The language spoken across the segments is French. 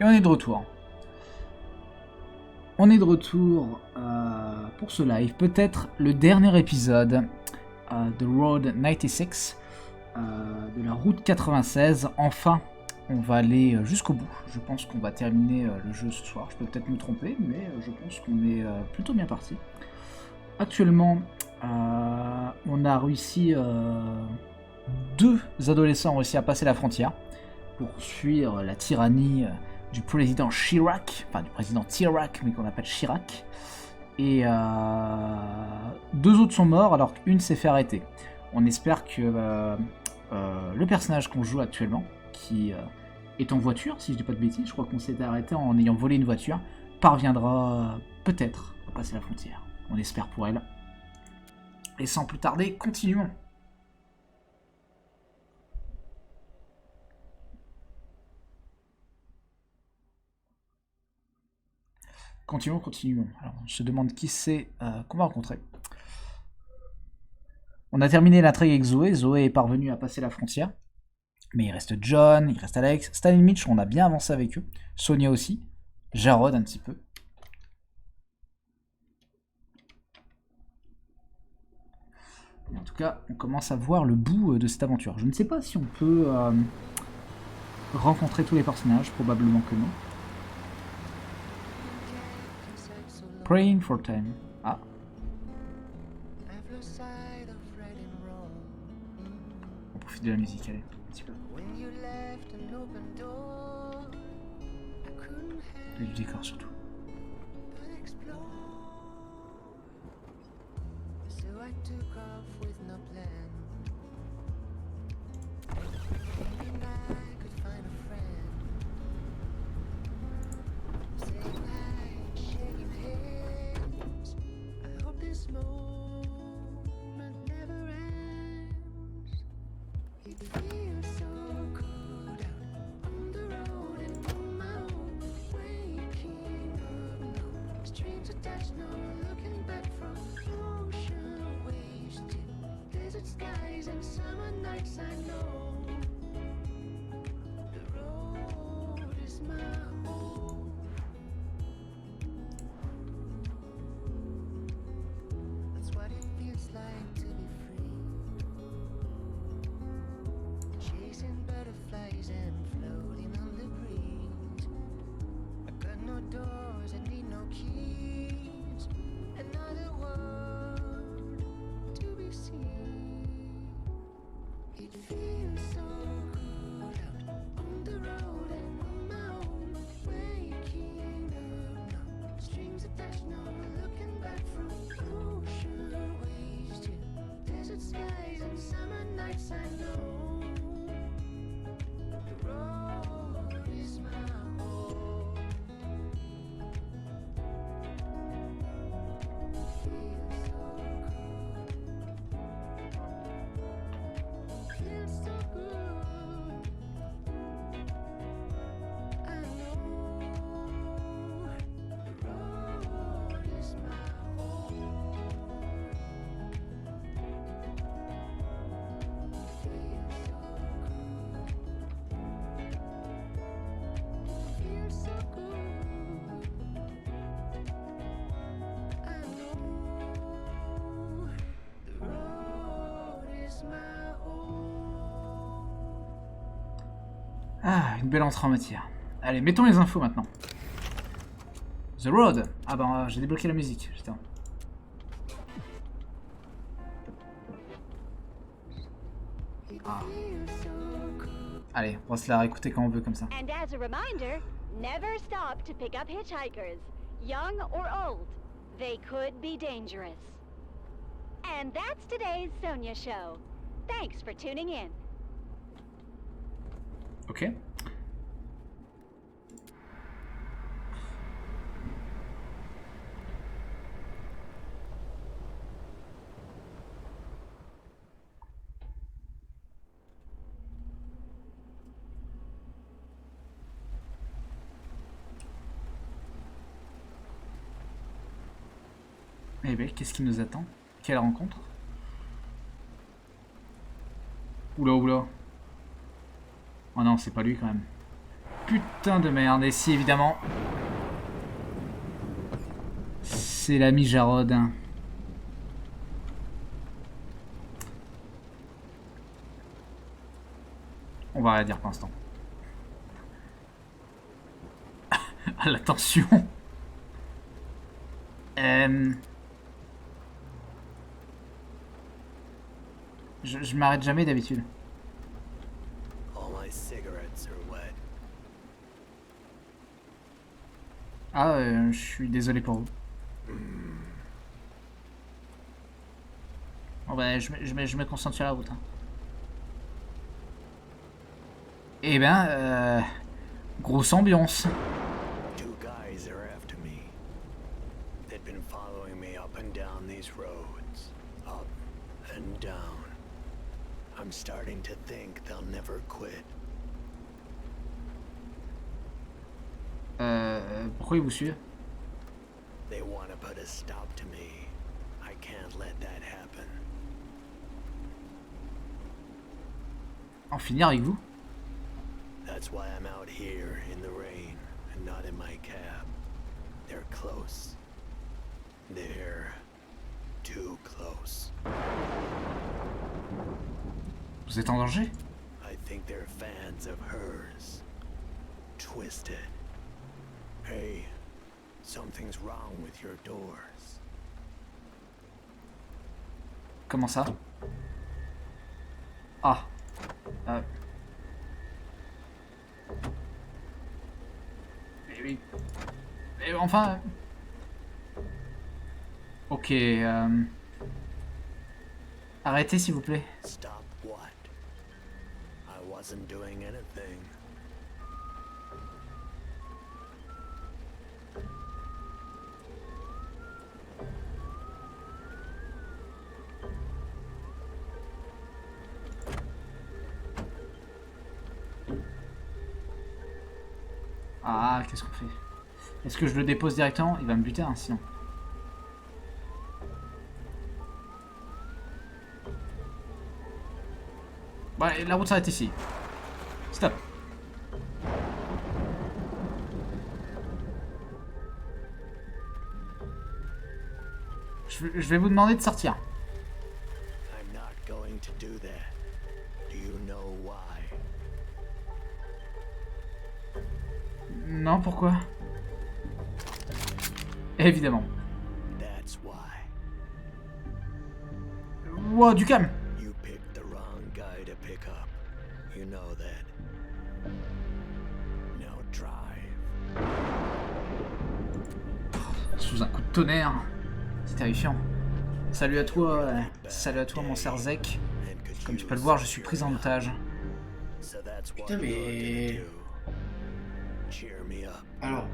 Et on est de retour. On est de retour pour ce live. Peut-être le dernier épisode de Road 96, de la route 96. Enfin, on va aller jusqu'au bout. Je pense qu'on va terminer le jeu ce soir. Je peux peut-être me tromper, mais je pense qu'on est plutôt bien parti. Actuellement, on a réussi... deux adolescents ont réussi à passer la frontière pour fuir la tyrannie du président Chirac, enfin du président Chirac, mais qu'on appelle Chirac. Et deux autres sont morts alors qu'une s'est fait arrêter. On espère que le personnage qu'on joue actuellement, qui est en voiture, si je dis pas de bêtises, je crois qu'on s'était arrêté en ayant volé une voiture, parviendra peut-être à passer la frontière. On espère pour elle. Et sans plus tarder, continuons. Continuons. Alors, on se demande qui c'est qu'on va rencontrer. On a terminé l'intrigue avec Zoé. Zoé est parvenue à passer la frontière. Mais il reste John, il reste Alex, Stan et Mitch, on a bien avancé avec eux. Sonia aussi. Jarod un petit peu. Et en tout cas, on commence à voir le bout de cette aventure. Je ne sais pas si on peut rencontrer tous les personnages, probablement que non. Praying for time. Ah. On profite de la musique, allez, un petit peu. Et du décor surtout. Ah, une belle entrée en matière. Allez, mettons les infos maintenant. The Road. Ah bah j'ai débloqué la musique, putain. Ah. Allez, on va se la réécouter quand on veut comme ça. And as a reminder, never stop to pick up hitchhikers, young or old. They could be dangerous. And that's today's Sonia Show. Thanks for tuning in. Ok. Eh ben, qu'est-ce qui nous attend? Quelle rencontre? Oula, oula. Oh non, c'est pas lui quand même. putain de merde. Et si, évidemment... C'est l'ami Jarod. On va rien dire pour l'instant. La tension. Je m'arrête jamais d'habitude. Ah, je suis désolé pour vous. Bon, bah, je me concentre sur la route. Hein. Eh ben, grosse ambiance. Two guys are after me. They've been following me up and down these roads. Up and down. I'm starting to think they'll never quit. Pourquoi ils vous suivent? They want to put a stop to me. I can't let that happen. En finir avec vous? That's why I'm out here in the rain and not in my cab. They're close. They're too close. Vous êtes en danger? I think they're fans of hers. Twisted. Hey, something's wrong with your doors. Comment ça? Ah. Mais enfin... Ok, Arrêtez s'il vous plaît. Stop what? I wasn't doing anything. Ah, qu'est-ce qu'on fait? Est-ce que je le dépose directement? Il va me buter, hein, sinon. Ouais, la route s'arrête ici. Stop. Je vais vous demander de sortir. I'm not going to do that. Do you know why? Non, pourquoi? Évidemment. That's why. Wow, du calme. You picked the wrong guy to pick up. You know that. Now drive. Sous un coup de tonnerre. C'est terrifiant. Salut à toi, mon Serzek. Comme tu peux le voir, je suis pris en otage. Putain, mais... Alors,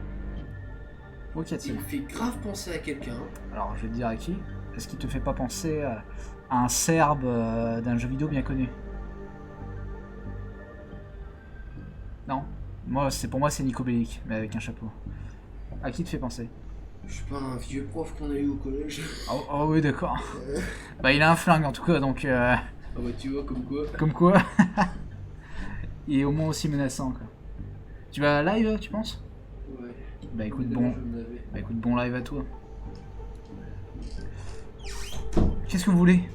Oh, qu'y il a-t-il? me fait grave penser à quelqu'un. Alors, je vais te dire à qui. Est-ce qu'il te fait pas penser à un Serbe d'un jeu vidéo bien connu? Non. Pour moi, c'est Nico Bellic, mais avec un chapeau. À qui te fait penser? Je sais pas, un vieux prof qu'on a eu au collège. Oh oui, d'accord. Bah, il a un flingue en tout cas, donc... Ah bah tu vois, comme quoi. Comme quoi. Il est au moins aussi menaçant, quoi. Tu vas live, tu penses? Ouais. Bah écoute, D'ailleurs, bon. je me l'avais. Bah écoute, bon live à toi. Qu'est-ce que vous voulez?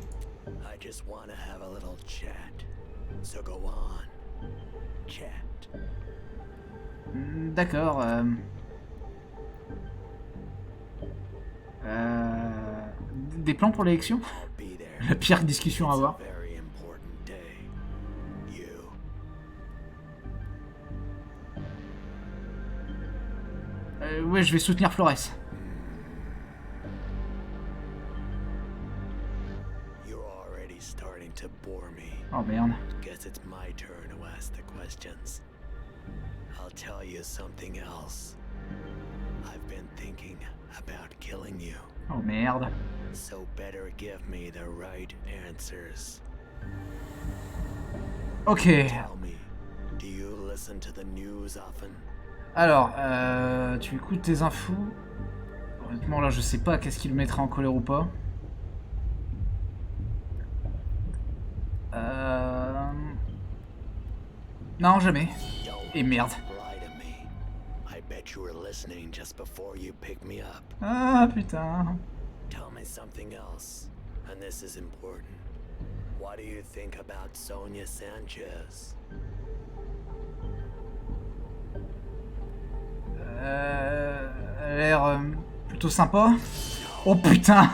I just want to have a little chat. So go on. Chat. D'accord. Des plans pour l'élection? Be there. La pire discussion à It's a avoir. very important day. You. Ouais, je vais soutenir Flores. You're already starting to bore me. Oh merde. Guess it's my turn to ask the questions. I'll tell you something else. I've been thinking about killing you. Oh merde. So better give me the right answers. Ok. Tell me, do you listen to the news often? Alors, tu écoutes tes infos. Honnêtement, là, je sais pas qu'est-ce qui le mettra en colère ou pas. Non, jamais. Et merde. Lie to bet you were listening just before you picked me up. Ah putain. Tell me something else, and this is important. What do you think about Sonia Sanchez? Elle a l'air plutôt sympa. Oh putain.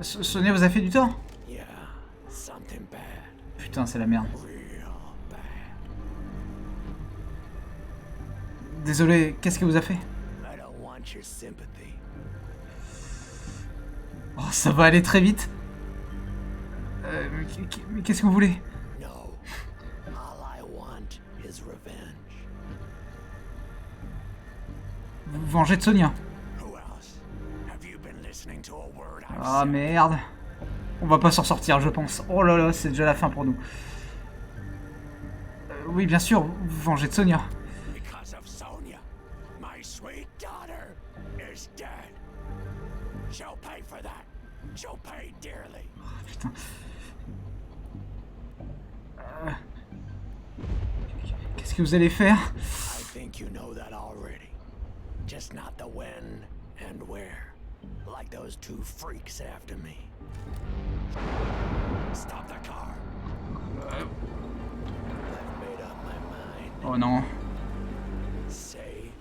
Sonia vous a fait du tort? Yeah, something bad. Putain, c'est la merde. Real bad. Désolé, qu'est-ce qu'elle vous a fait? I don't want your sympathy. Oh, ça va aller très vite. Mais qu'est-ce que vous voulez? No. All I want is revenge. Vous vous vengez de Sonia. Who else? Have you been listening to a word I've Ah said? merde. On va pas s'en sortir, je pense. Oh là là, c'est déjà la fin pour nous. Oui, bien sûr, vous vous vengez de Sonia. Because of Sonia, my sweet daughter is dead. She'll pay for that. She'll pay dearly. Putain. Qu'est-ce que vous allez faire? I think you know that already. Just not the when and where. Like those two freaks after me. Stop the car. I've made up my mind. Oh non. Say,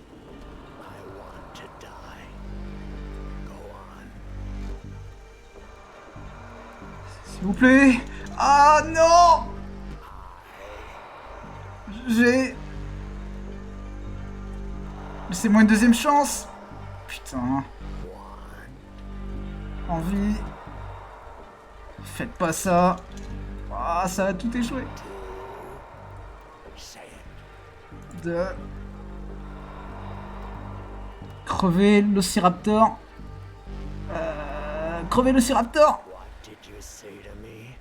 I want to die. Go on. S'il vous plaît. Ah non. Laissez-moi une deuxième chance. Putain. Envie. Faites pas ça. Ah, ça va tout échouer. Say it. De crever l'Ociraptor. Crever l'Ociraptor. What did you say to me?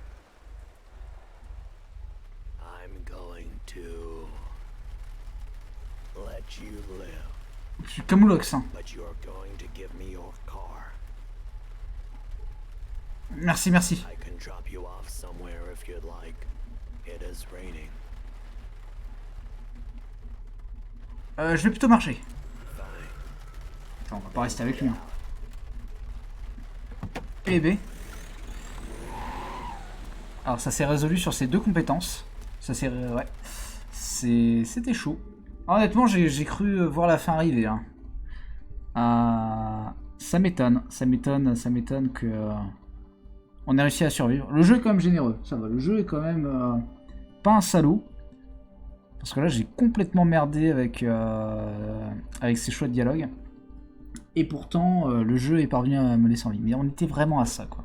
I'm going to let you live, Je suis Camoulox. Hein. but you're going to give me your car. Merci, merci. I can drop you off somewhere if you'd like. It is raining. Je vais plutôt marcher. Fine. Attends, on va pas rester avec lui. Hein. Eh ben. Alors ça s'est résolu sur ces deux compétences. Ça s'est... ouais. C'était chaud. Honnêtement, j'ai cru voir la fin arriver. Hein. Ça m'étonne. Ça m'étonne que... on ait réussi à survivre. Le jeu est quand même généreux. Ça va, le jeu est quand même... pas un salaud. Parce que là, j'ai complètement merdé avec ces choix de dialogue. Et pourtant, le jeu est parvenu à me laisser en vie. Mais on était vraiment à ça, quoi.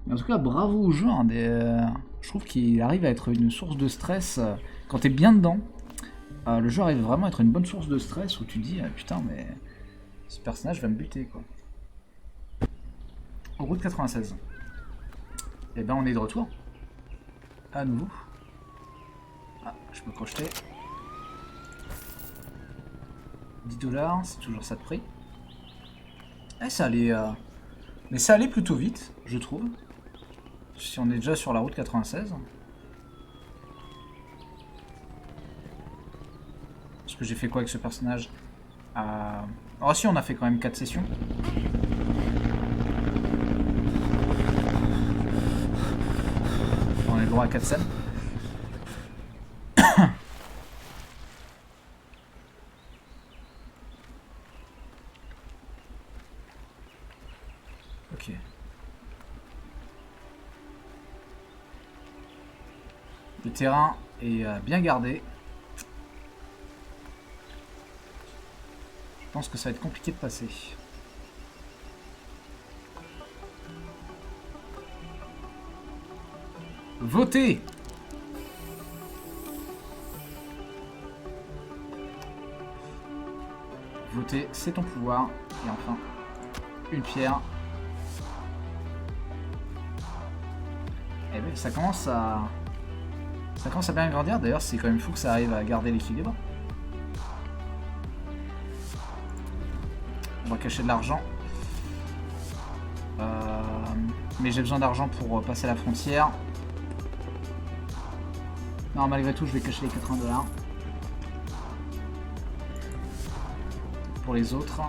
Mais en tout cas, bravo au jeu. Hein, je trouve qu'il arrive à être une source de stress. Quand t'es bien dedans, le jeu arrive vraiment à être une bonne source de stress où tu dis, putain, mais ce personnage va me buter, quoi. Route 96. Et ben, on est de retour. À nouveau. Ah, je peux crocheter. 10$, c'est toujours ça de prix. Eh, ça allait... mais ça allait plutôt vite, je trouve. Si on est déjà sur la route 96. Parce que j'ai fait quoi avec ce personnage? Oh si, on a fait quand même 4 sessions. On est droit à 4 scènes. Ok. Le terrain est bien gardé. Je pense que ça va être compliqué de passer. Votez! Voter, c'est ton pouvoir. Et enfin, une pierre. Eh bien, ça commence à bien grandir. D'ailleurs, c'est quand même fou que ça arrive à garder l'équilibre. On va cacher de l'argent. Mais j'ai besoin d'argent pour passer la frontière. Non, malgré tout, je vais cacher les 80 $. Pour les autres.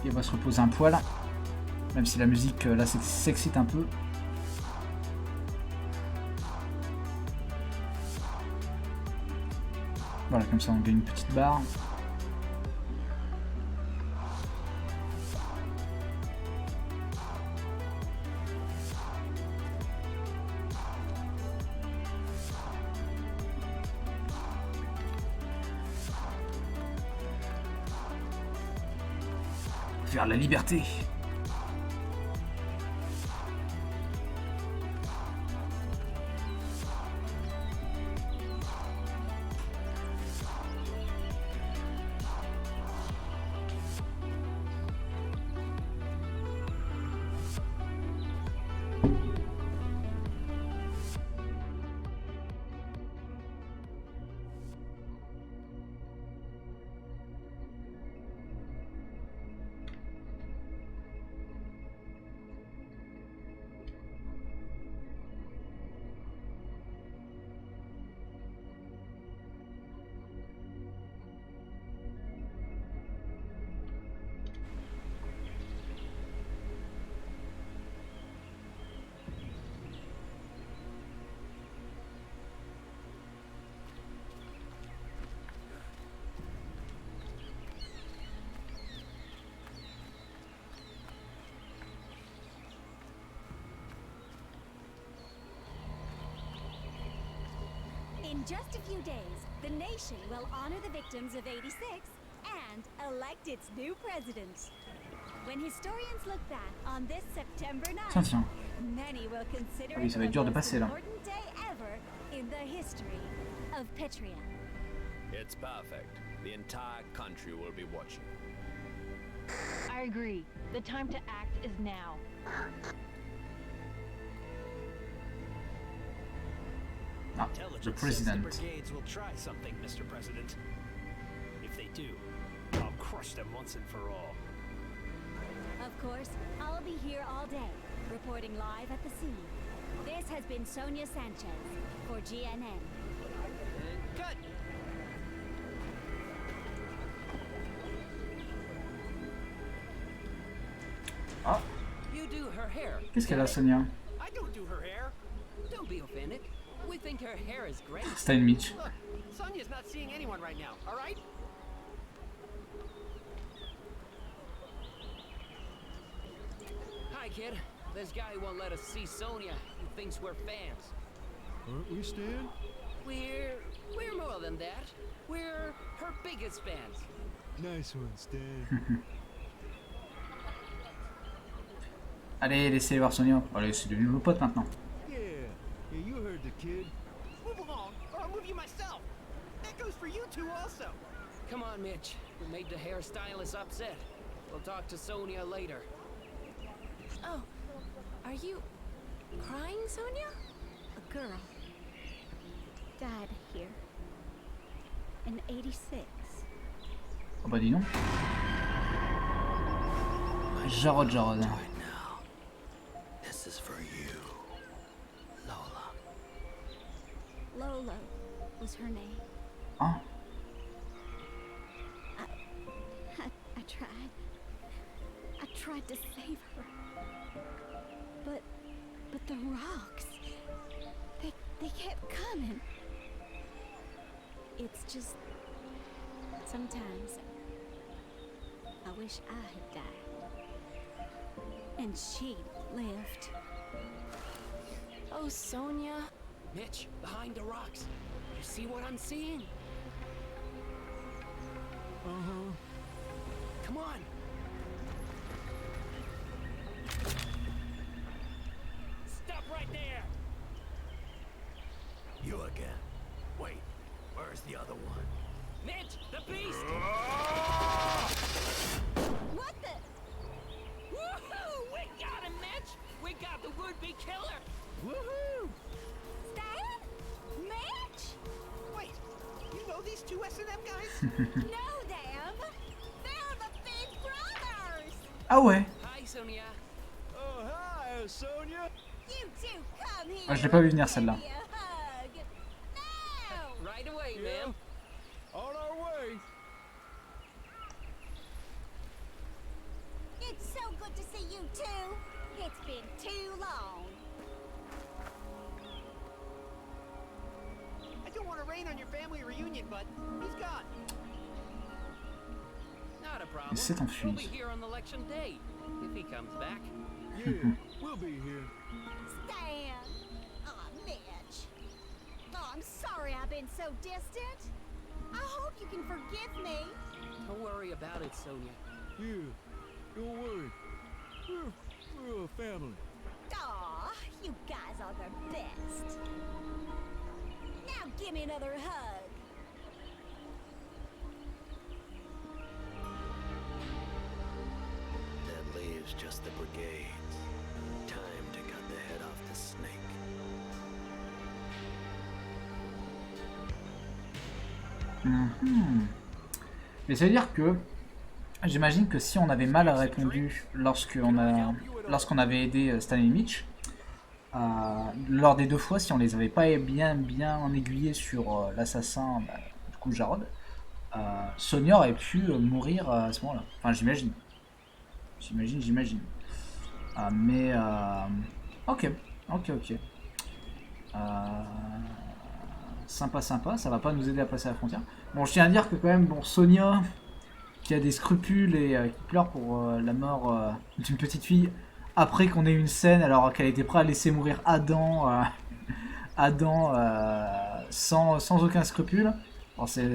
Et on va se reposer un poil. Même si la musique là s'excite un peu. Voilà, comme ça on gagne une petite barre. Vers la liberté. In just a few days, the nation will honor the victims of '86 and elect its new president. When historians look back on this September 9th, Tiens. many will consider Ah oui, ça va être it dur the de most passer là. important day ever in the history of Petria. It's perfect. The entire country will be watching. I agree. The time to act is now. Ah, the Intelligence says the president. brigades will try something, Mr. President. If they do, I'll crush them once and for all. Of course, I'll be here all day, reporting live at the scene. This has been Sonia Sanchez for GNN. Cut! Ah, You do her hair. qu'est-ce qu'elle a, Sonia? I don't do her hair. Don't be offended. We think her hair is great. Stan Mitch. Look, Sonia's not seeing anyone right now, all right? Hi, kid. This guy won't let us see Sonia. He thinks we're fans. Aren't we, Stan? We're more than that. We're her biggest fans. Nice one, Stan. Allez, laissez voir Sonia. Allez, c'est devenu nos potes maintenant. Yeah, you heard the kid. Move along, or I'll move you myself. That goes for you two also. Come on, Mitch. We made the hairstylist upset. We'll talk to Sonia later. Oh, are you crying, Sonia? A girl died here in '86. Oh bah dis donc. Jarod. Do it now. This is for you, Lola. Lola was her name. Ah, I tried. I tried to save her. But the rocks, they kept coming. It's just sometimes I wish I had died. And she lived. Oh, Sonia. Mitch, behind the rocks. You see what I'm seeing? Uh-huh. Come on. Stop right there. You again. Wait, where's the other one? Mitch, the beast. What the? Woohoo! We got him, Mitch. We got the would be killer. Woohoo! Stan? Mitch? Wait, you know these two S&M guys? Know them? They're the Big Brothers! Ah ouais. Hi, Sonia. Oh, hi, Sonia. You two come here! Ah, je l'ai pas vu venir, celle-là. Give me a hug. Now! Right away, Yeah. ma'am. On our way. It's so good to see you two. It's been too long. I don't want to rain on your family reunion, but he's gone. Not a problem. Il s'est enfui. We'll be here on election day if he comes back. Yeah, we'll be here. Stan! Aw, Mitch. Oh, I'm sorry I've been so distant. I hope you can forgive me. Don't worry about it, Sonia. Yeah, don't worry. We're a family. Aw, you guys are the best. Now give me another hug. That leaves just the brigades. Time to cut the head off the snake. Mais ça veut dire que j'imagine que si on avait mal répondu lorsqu'on avait aidé Stan et Mitch, lors des 2 fois, si on les avait pas bien aiguillés sur l'assassin, du coup Jarod, Sonia aurait pu mourir à ce moment-là. Enfin, j'imagine. Mais ok. Sympa, ça va pas nous aider à passer la frontière. Bon, je tiens à dire que quand même, bon, Sonia, qui a des scrupules et qui pleure pour la mort d'une petite fille, après qu'on ait eu une scène alors qu'elle était prête à laisser mourir Adam, sans aucun scrupule. Bon, c'est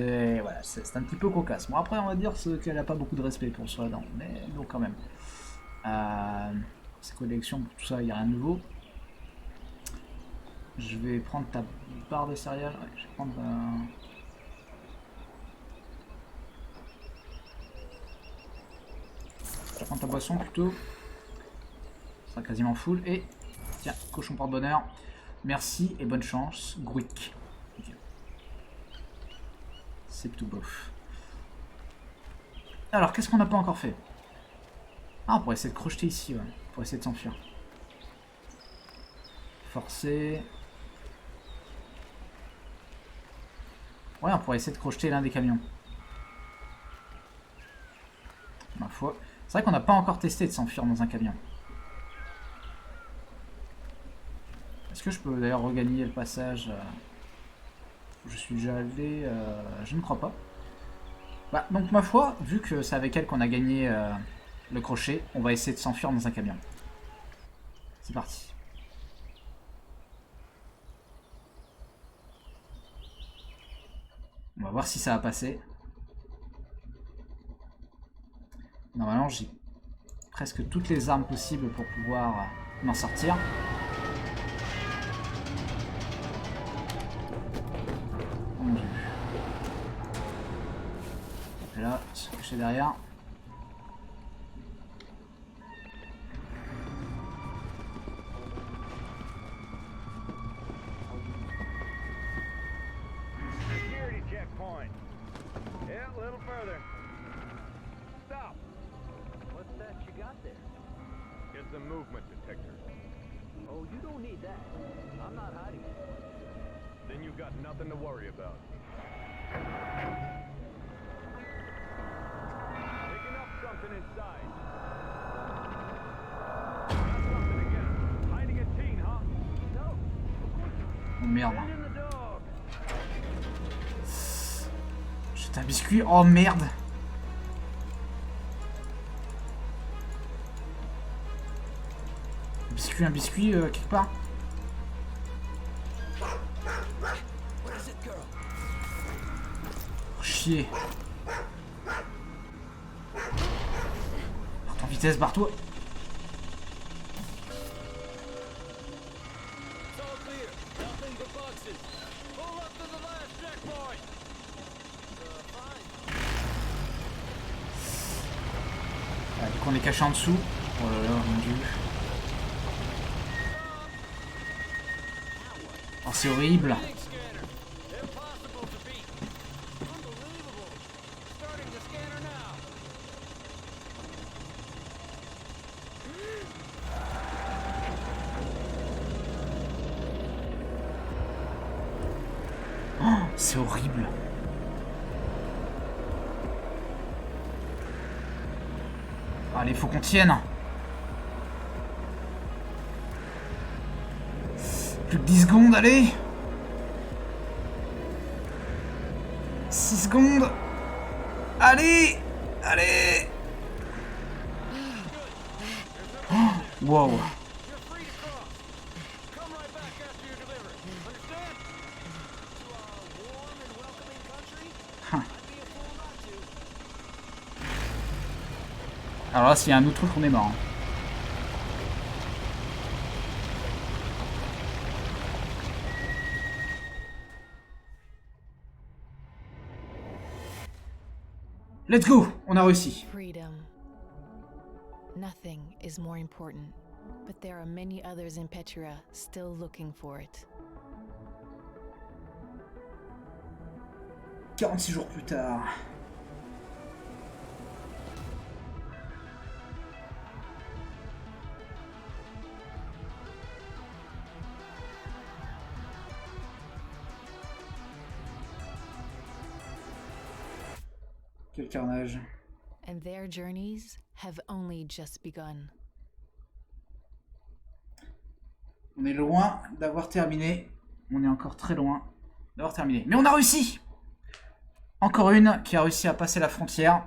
un petit peu cocasse. Bon, après, on va dire qu'elle a pas beaucoup de respect pour soi, Adam, mais bon, quand même. Ses collections, pour tout ça, il n'y a rien de nouveau. Je vais prendre ta barre de céréales. Ouais, je vais prendre. Je vais prendre ta boisson plutôt. Ça sera quasiment full. Et tiens, cochon porte-bonheur. Merci et bonne chance, Grouic. Okay. C'est tout bof. Alors, qu'est-ce qu'on n'a pas encore fait? Ah, on pourrait essayer de crocheter ici, ouais. Pour essayer de s'enfuir. Forcer. Ouais, on pourrait essayer de crocheter l'un des camions. Ma foi. C'est vrai qu'on n'a pas encore testé de s'enfuir dans un camion. Est-ce que je peux d'ailleurs regagner le passage où je suis déjà allé? Je ne crois pas. Bah, donc ma foi, vu que c'est avec elle qu'on a gagné le crochet, on va essayer de s'enfuir dans un camion. C'est parti. On va voir si ça va passer. Normalement, j'ai presque toutes les armes possibles pour pouvoir m'en sortir. Oh mon dieu. Et là, se cacher derrière. Oh merde. J'ai un biscuit. Oh merde. Un biscuit quelque part. Oh, chier. Part en vitesse, barre-toi. Ah, du coup on est caché en dessous. Oh là là, mon dieu. Oh, c'est horrible. Big scanner. Impossible to beat. Unbelievable. Starting the scanner now. Oh, c'est horrible. Allez, faut qu'on tienne. Plus que 10 secondes, allez. 6 secondes. Allez. Allez. Oh, wow. You're free to cross. Come right back after you deliver. Understand? To our warm and welcoming country? Huh. I'd be a fool not to. Alors là, s'il y a un autre truc, on est mort. Let's go, on a réussi. Freedom. Nothing is more important, but there are many others in Petra still looking for it. 46 jours plus tard. Quel carnage. And their journeys have only just begun. On est loin d'avoir terminé. On est encore très loin d'avoir terminé. Mais on a réussi! Encore une qui a réussi à passer la frontière.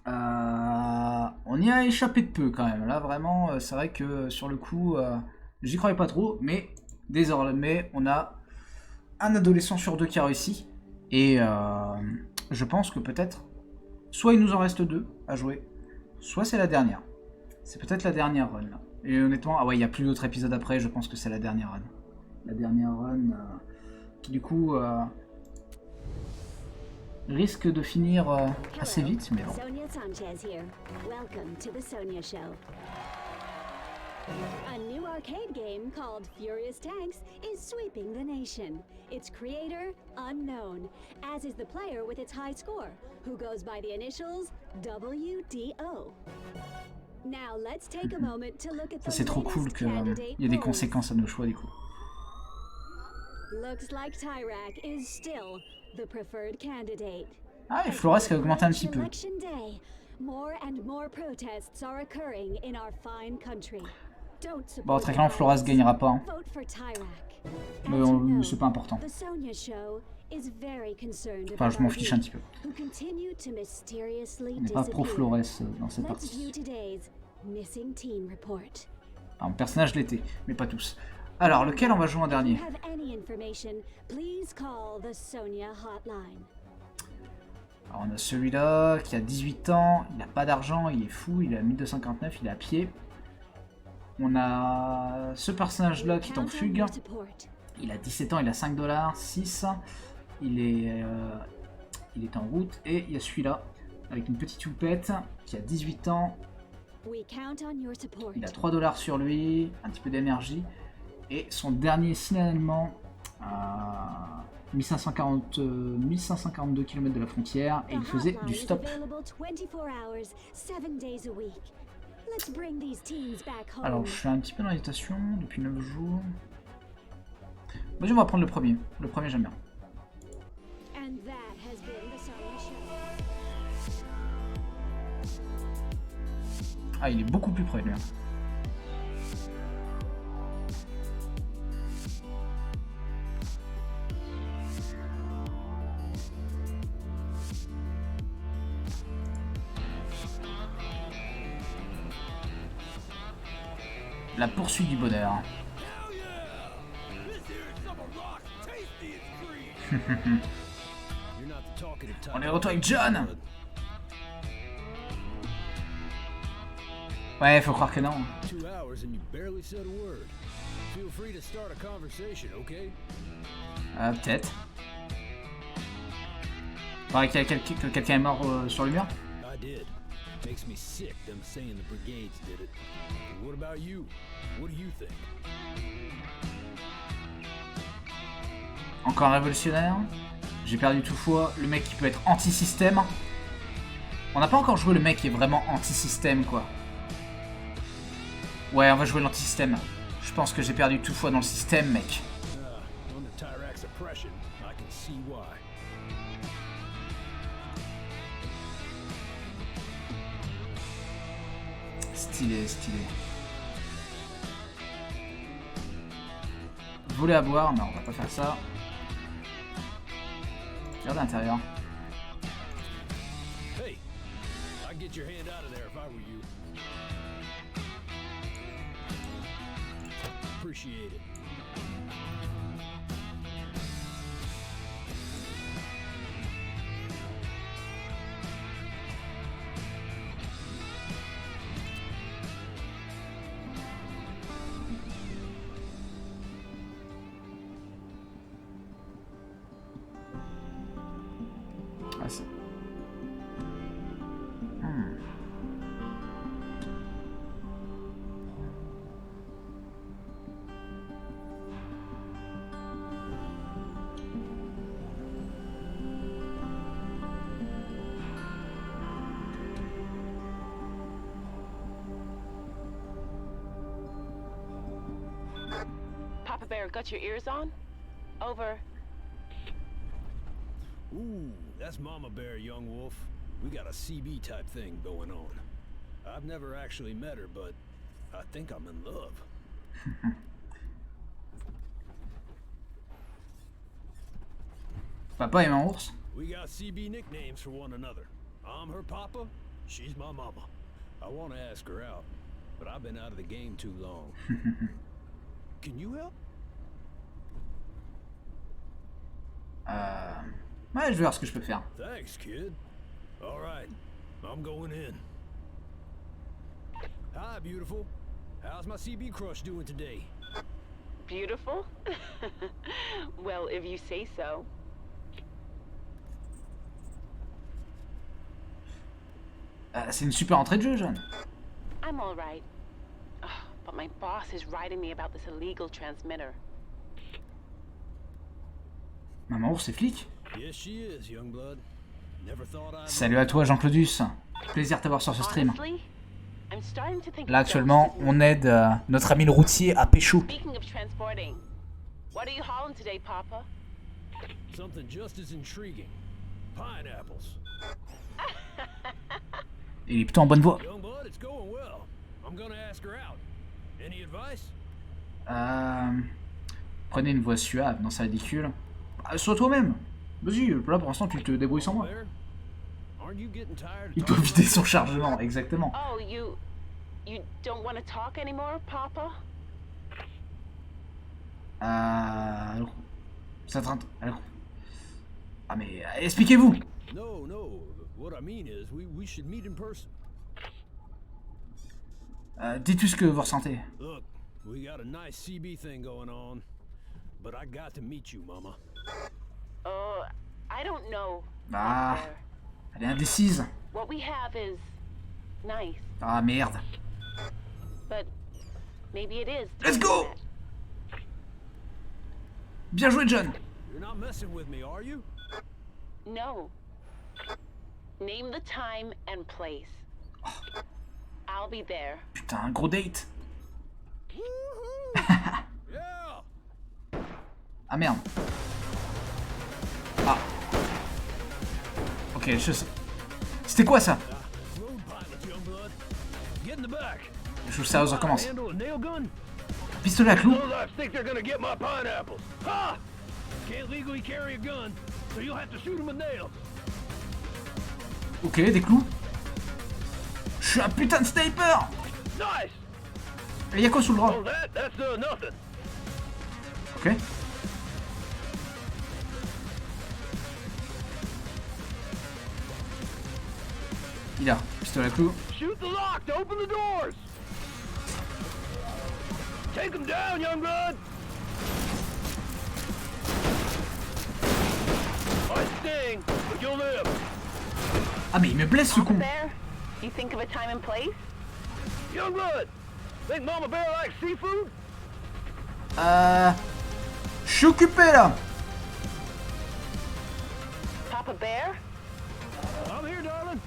On y a échappé de peu quand même. Là vraiment, c'est vrai que sur le coup, j'y croyais pas trop. Mais désormais, on a un adolescent sur deux qui a réussi. Et je pense que peut-être, soit il nous en reste 2 à jouer, soit c'est la dernière. C'est peut-être la dernière run. Là. Et honnêtement, ah ouais, il n'y a plus d'autres épisodes après, je pense que c'est la dernière run. La dernière run qui du coup risque de finir assez vite, mais bon. Sonia Sanchez here. Welcome to the Sonia Show. A new arcade game called Furious Tanks is sweeping the nation. Its creator, unknown, as is the player with its high score, who goes by the initials WDO. Now let's take a moment to look at Ça the c'est trop cool latest qu'il candidate y ait des polls. conséquences à nos choix du coup. Looks like Tyrak is still the preferred candidate. Ah, et Flores qui a augmenté un petit peu. Election day, more and more protests are occurring in our fine country. Don't support Bon, très clairement, Flores gagnera pas. Hein. Vote for Tyrak. Mais As you know, c'est pas important. the Sonia Show is very concerned Enfin, je about m'en our fiche un youth petit peu. who continue to mysteriously On n'est pas pro disappear. Flores dans cette Let's view partie. today's missing teen report. Enfin, mon personnage l'était, mais pas tous. Alors, lequel on va jouer en If you dernier? have any information, please call the Sonia hotline. Alors, on a celui-là qui a 18 ans, il n'a pas d'argent, il est fou, il a 1259, il est à pied. On a ce personnage-là qui est en Count on fugue. your support. Il a 17 ans, il a 5 $, 6. Il est en route. Et il y a celui-là, avec une petite houppette, qui a 18 ans. We count on your support. Il a 3 $ sur lui, un petit peu d'énergie. Et son dernier signalement, 1542 km de la frontière. Et il faisait du stop. Alors, je suis un petit peu dans l'hésitation depuis 9 jours. Vas-y, on va prendre le premier. Le premier, j'aime bien. Ah, il est beaucoup plus près, lui. La poursuite du bonheur. On est de retour avec John. Ouais, faut croire que non. 2 hours and you barely said a word. Feel free to start a conversation, okay? Peut-être. Paraît qu'il y a que quelqu'un est mort sur le mur. I did. Makes me sick them saying the brigades did it. But what about you? What do you think? Encore un révolutionnaire. J'ai perdu tout foi. Le mec qui peut être anti-système. On n'a pas encore joué le mec qui est vraiment anti-système, quoi. Ouais, on va jouer l'anti-système. Je pense que j'ai perdu tout foi dans le système, mec. On the Tyrax oppression, I can see why. Stylé, stylé. Voler à boire, non, on va pas faire ça. Regarde à l'intérieur. Hey, I'd get your hand out of there if I were you. Appreciate it. Ah, ça. Papa Bear got your ears on? Over. Ooh, that's Mama Bear, young wolf. We got a CB type thing going on. I've never actually met her, but I think I'm in love. Papa et mon ours. We got CB nicknames for one another. I'm her papa, she's my mama. I want to ask her out, but I've been out of the game too long. Can you help? Ouais, je vais voir ce que je peux faire. Thanks, kid. All right, I'm going in. Hi, beautiful. How's my CB crush doing today? Beautiful? Well, if you say so. C'est une super entrée de jeu, Jeanne. I'm all right. Ugh, but my boss is writing me about this illegal transmitter. Maman ours, c'est flic. Yes, she is, young blood. Never thought I'd... Salut à toi, Jean-Claudius. Plaisir de t'avoir sur ce stream. Honestly, I'm starting to think Là, actuellement, on aide notre ami le routier à pécho. Speaking of transporting, what are you hauling today, Papa? Something just as intriguing. Pineapples. Il est plutôt en bonne voie. Young blood, it's going well. I'm gonna ask her out. Any advice? Prenez une voix suave, non, c'est ridicule. Sois toi-même. Vas-y, là pour l'instant tu te débrouilles sans moi. Aren't you getting tired of Il doit vider son chargement, exactement. Oh, you don't want to talk anymore, Papa? Alors, ça trainte. Alors. Ah mais expliquez-vous. No, no. What I mean is, we should meet in person. Dites-nous ce que vous ressentez. Look, we got a nice CB thing going on, but I got to meet you, Mama. I don't know. Ah, elle est indécise. What we have is nice, Ah merde. but maybe it is. Let's go. Bien joué, John. You're not messing with me, are you? No. Name the time and place. I'll be there. Putain, un gros date. Yeah. Ah merde. Ah. Ok, je sais. C'était quoi ça? Road pilot, young blood. Get in the back. Les choses sérieuses recommencent. Handle a nail gun? Pistolet à clous. Those I think they're gonna get my pineapples. Ha! Can't legally carry a gun, so you'll have to shoot them with nails. Ok, des clous. Je suis un putain de sniper. Nice. Et y'a quoi sous le bras? Oh, that's nothing. Ok. Il a pistolet à clous. Shoot the lock to open the doors. Take them down, young blood. I sting, but you'll live. Ah mais il me blesse ce con. There? You think of a time and place? Young blood, think Mama Bear likes seafood? Je suis occupé là. Papa Bear? I'm here, darling.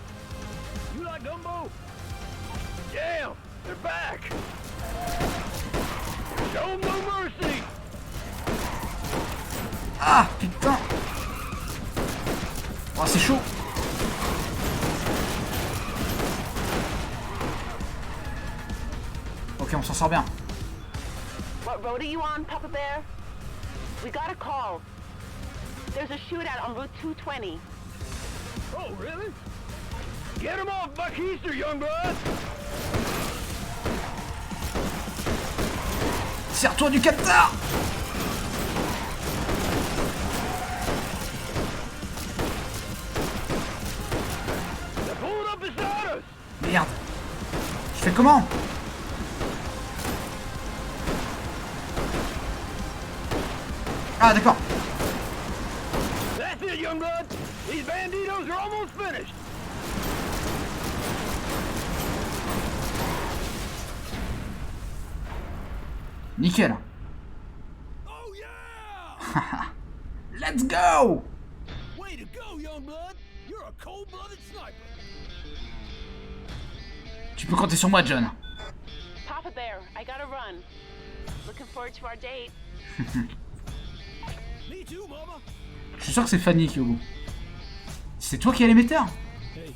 You like gumbo? Damn, they're back. Show no mercy. Ah, putain. Oh, c'est chaud. Ok, on s'en sort bien. What road are you on, Papa Bear? We got a call. There's a shootout on Route 220. Oh, really? Get him off Buckheaster, young blood. Serre-toi du capteur. They're pulling up beside us. Merde. Je fais comment? Ah, d'accord. That's it, young blood. These banditos are almost finished. Nickel. Oh yeah! Let's go. Way to go, young blood. You're a cold-blooded sniper. Tu peux compter sur moi, John. Papa Bear, I gotta run. Looking forward to our date. Me too, mama. Je suis sûr que c'est Fanny qui est au bout. C'est toi qui as l'émetteur? Hey,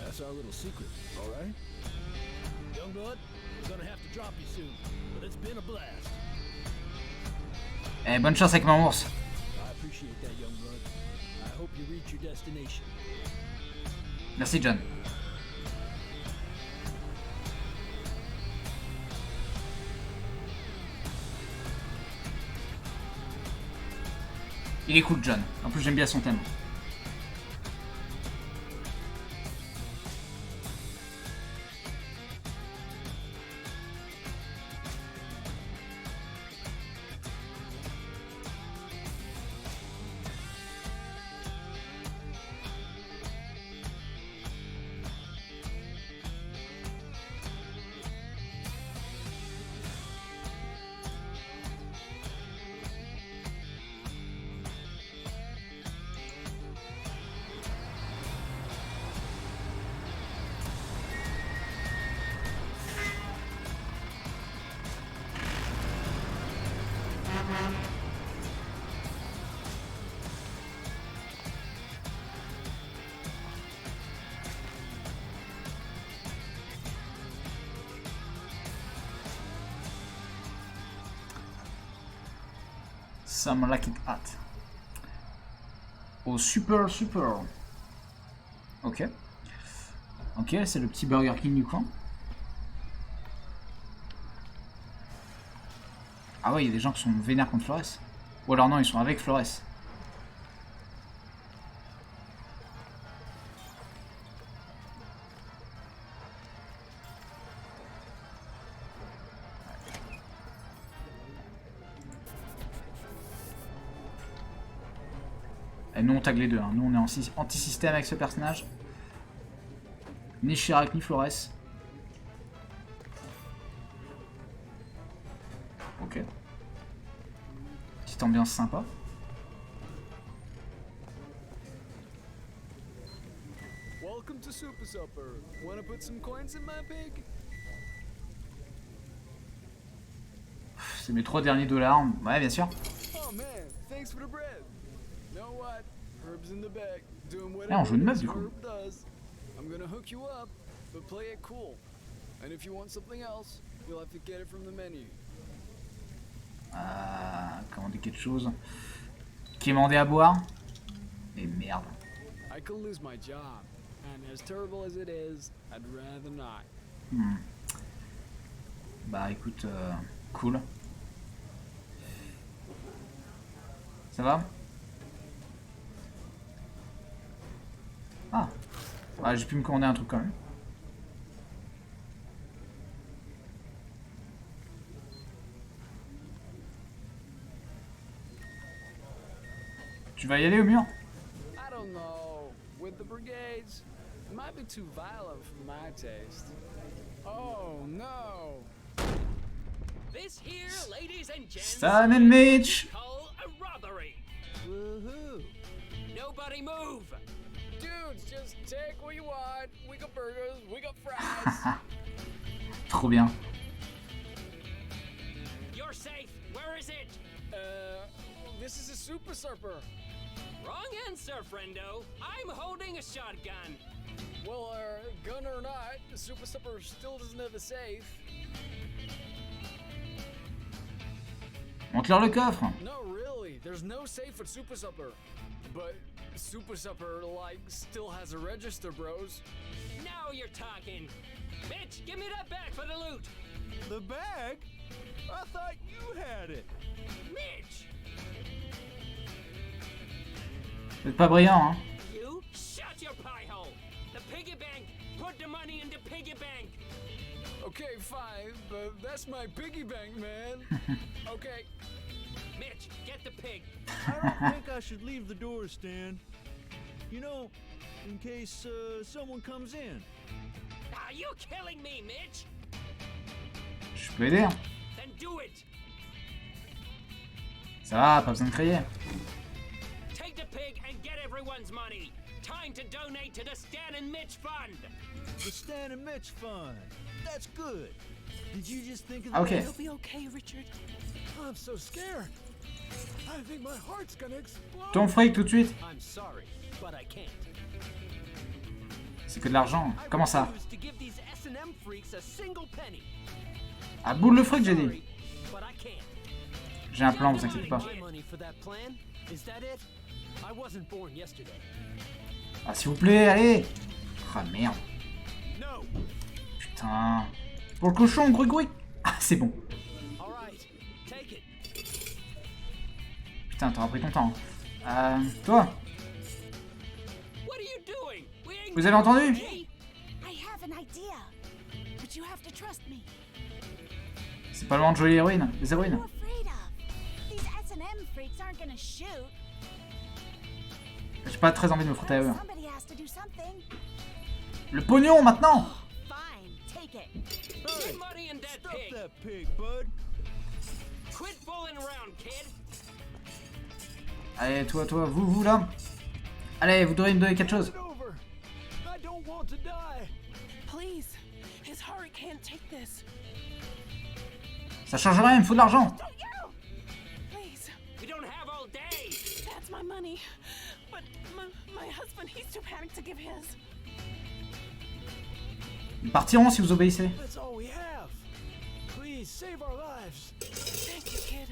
that's our little secret, all right? Young blood, we're gonna have to drop you soon, but it's been a blast. Eh, bonne chance avec mon ours. I appreciate that, young blood. I hope you reach your destination. Merci, John. Il est cool, John. En plus, j'aime bien son thème. Some like it hot. Oh, super, super. Ok. Ok, c'est le petit Burger King du coin. Ah ouais, il y a des gens qui sont vénères contre Flores. Ou alors non, ils sont avec Flores. Et nous on tag les deux, hein. Nous on est anti-système avec ce personnage. Ni Chirac ni Flores. Ok. Petite ambiance sympa. Welcome to Super Supper. Wanna put some coins in my pig? C'est mes 3 derniers dollars. Ouais, bien sûr. Oh man, thanks for the bread. Know what? Herb's in the bag, doing on whatever joue une meuf, this du coup. herb does. I'm gonna hook you up, but play it cool. And if you want something else, you'll have to get it from the menu. Commander quelque chose. Quémander à boire. Et merde. I could lose my job, and as terrible as it is, I'd rather not. Bah écoute, cool. Ça va? Ah, j'ai pu me commander un truc quand même. Tu vas y aller au mur? I don't know. With the brigades, it might be too violent for my taste. Oh no! This here, ladies and gents, Stan and Mitch! call a robbery. Woohoo! No Nobody move! Dudes, just take what you want. We got burgers, we got fries. Trop bien. You're safe. Where is it? This is a super surfer. Wrong answer, friendo. I'm holding a shotgun. Well, gun or not, the super surfer still doesn't have a safe. Montre-leur le coffre. No, really, there's no safe at super supper. But super supper, like, still has a register, bros. Now you're talking. Mitch, give me that bag for the loot. The bag? I thought you had it. Mitch! Vous êtes pas brillant, hein. You shut your pie hole. The piggy bank. Put the money in the piggy bank. Okay, fine, but that's my piggy bank, man. Okay. Mitch, get the pig. I don't think I should leave the door, Stan. You know, in case someone comes in. Are you killing me, Mitch? Je peux aider, hein. Then do it. Ça va, pas besoin de crier. Take the pig and get everyone's money. Time to donate to the Stan and Mitch Fund. The Stan and Mitch Fund. That's good. Did you just think of Ah, that? ok. You'll be okay, Richard. I'm so scared. I think my heart's gonna explode. Ton fric tout de suite. I'm sorry, but I can't. C'est que de l'argent. Comment ça? refuse to give these S&M freaks a single penny. Ah, boule le fric, j'ai dit. Sorry, but I can't. J'ai un plan, vous inquiétez pas. My money for that plan? Is that it? I wasn't born yesterday. Ah, s'il vous plaît, allez. Ah, merde. No. Putain. Pour le cochon, gruc gruc. Ah, c'est bon. All right. Take it. Putain, t'auras pris ton temps. Toi, What are you doing? We ain't vous avez entendu? I have an idea. But you have to trust me. C'est pas le moment de jouer les héroïnes, les héroïnes. What are you afraid of? These S&M freaks aren't gonna shoot. J'ai pas très envie de me frotter à eux. Somebody has to do something. Le pognon, maintenant. Fine, take it. Put money in that Stop pig. that pig, bud. Quit fooling around, kid. Allez, toi, vous là. Allez, vous devriez me donner quelque chose. It's over. I don't want to die. Please, his heart can't take this. Ça change rien, il me faut de l'argent. Please, We don't have all day. that's my money. But my husband, he's too panicked to give his. Ils partiront si vous obéissez. That's all we have. Please save our lives. Thank you, kid.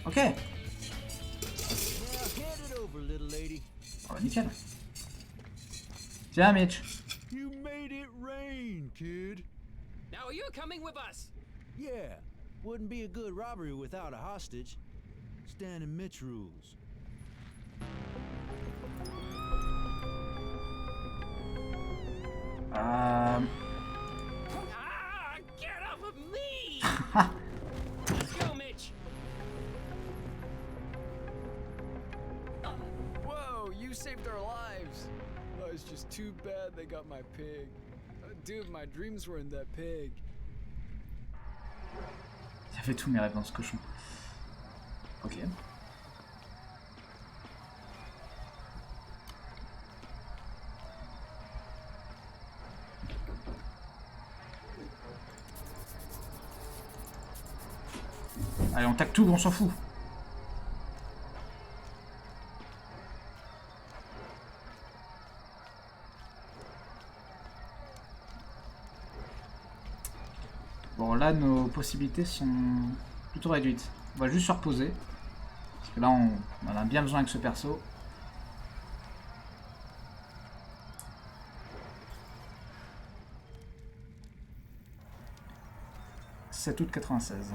Ok. Now hand it over, little lady. Oh, nickel. Tiens, Mitch. You made it rain, kid. Now are you coming with us? Yeah, wouldn't be a good robbery without a hostage. Stan and Mitch rules. Ah, get off of me! Let's go, Mitch. Whoa, you saved our lives. Oh, it's just too bad they got my pig. Dude, my dreams were in that pig. Il a fait tous mes rêves dans ce cochon. Ok. Allez, on tacle tout, on s'en fout. Bon, là, nos possibilités sont plutôt réduites. On va juste se reposer. Parce que là, on en a bien besoin avec ce perso. « 7 août 96. »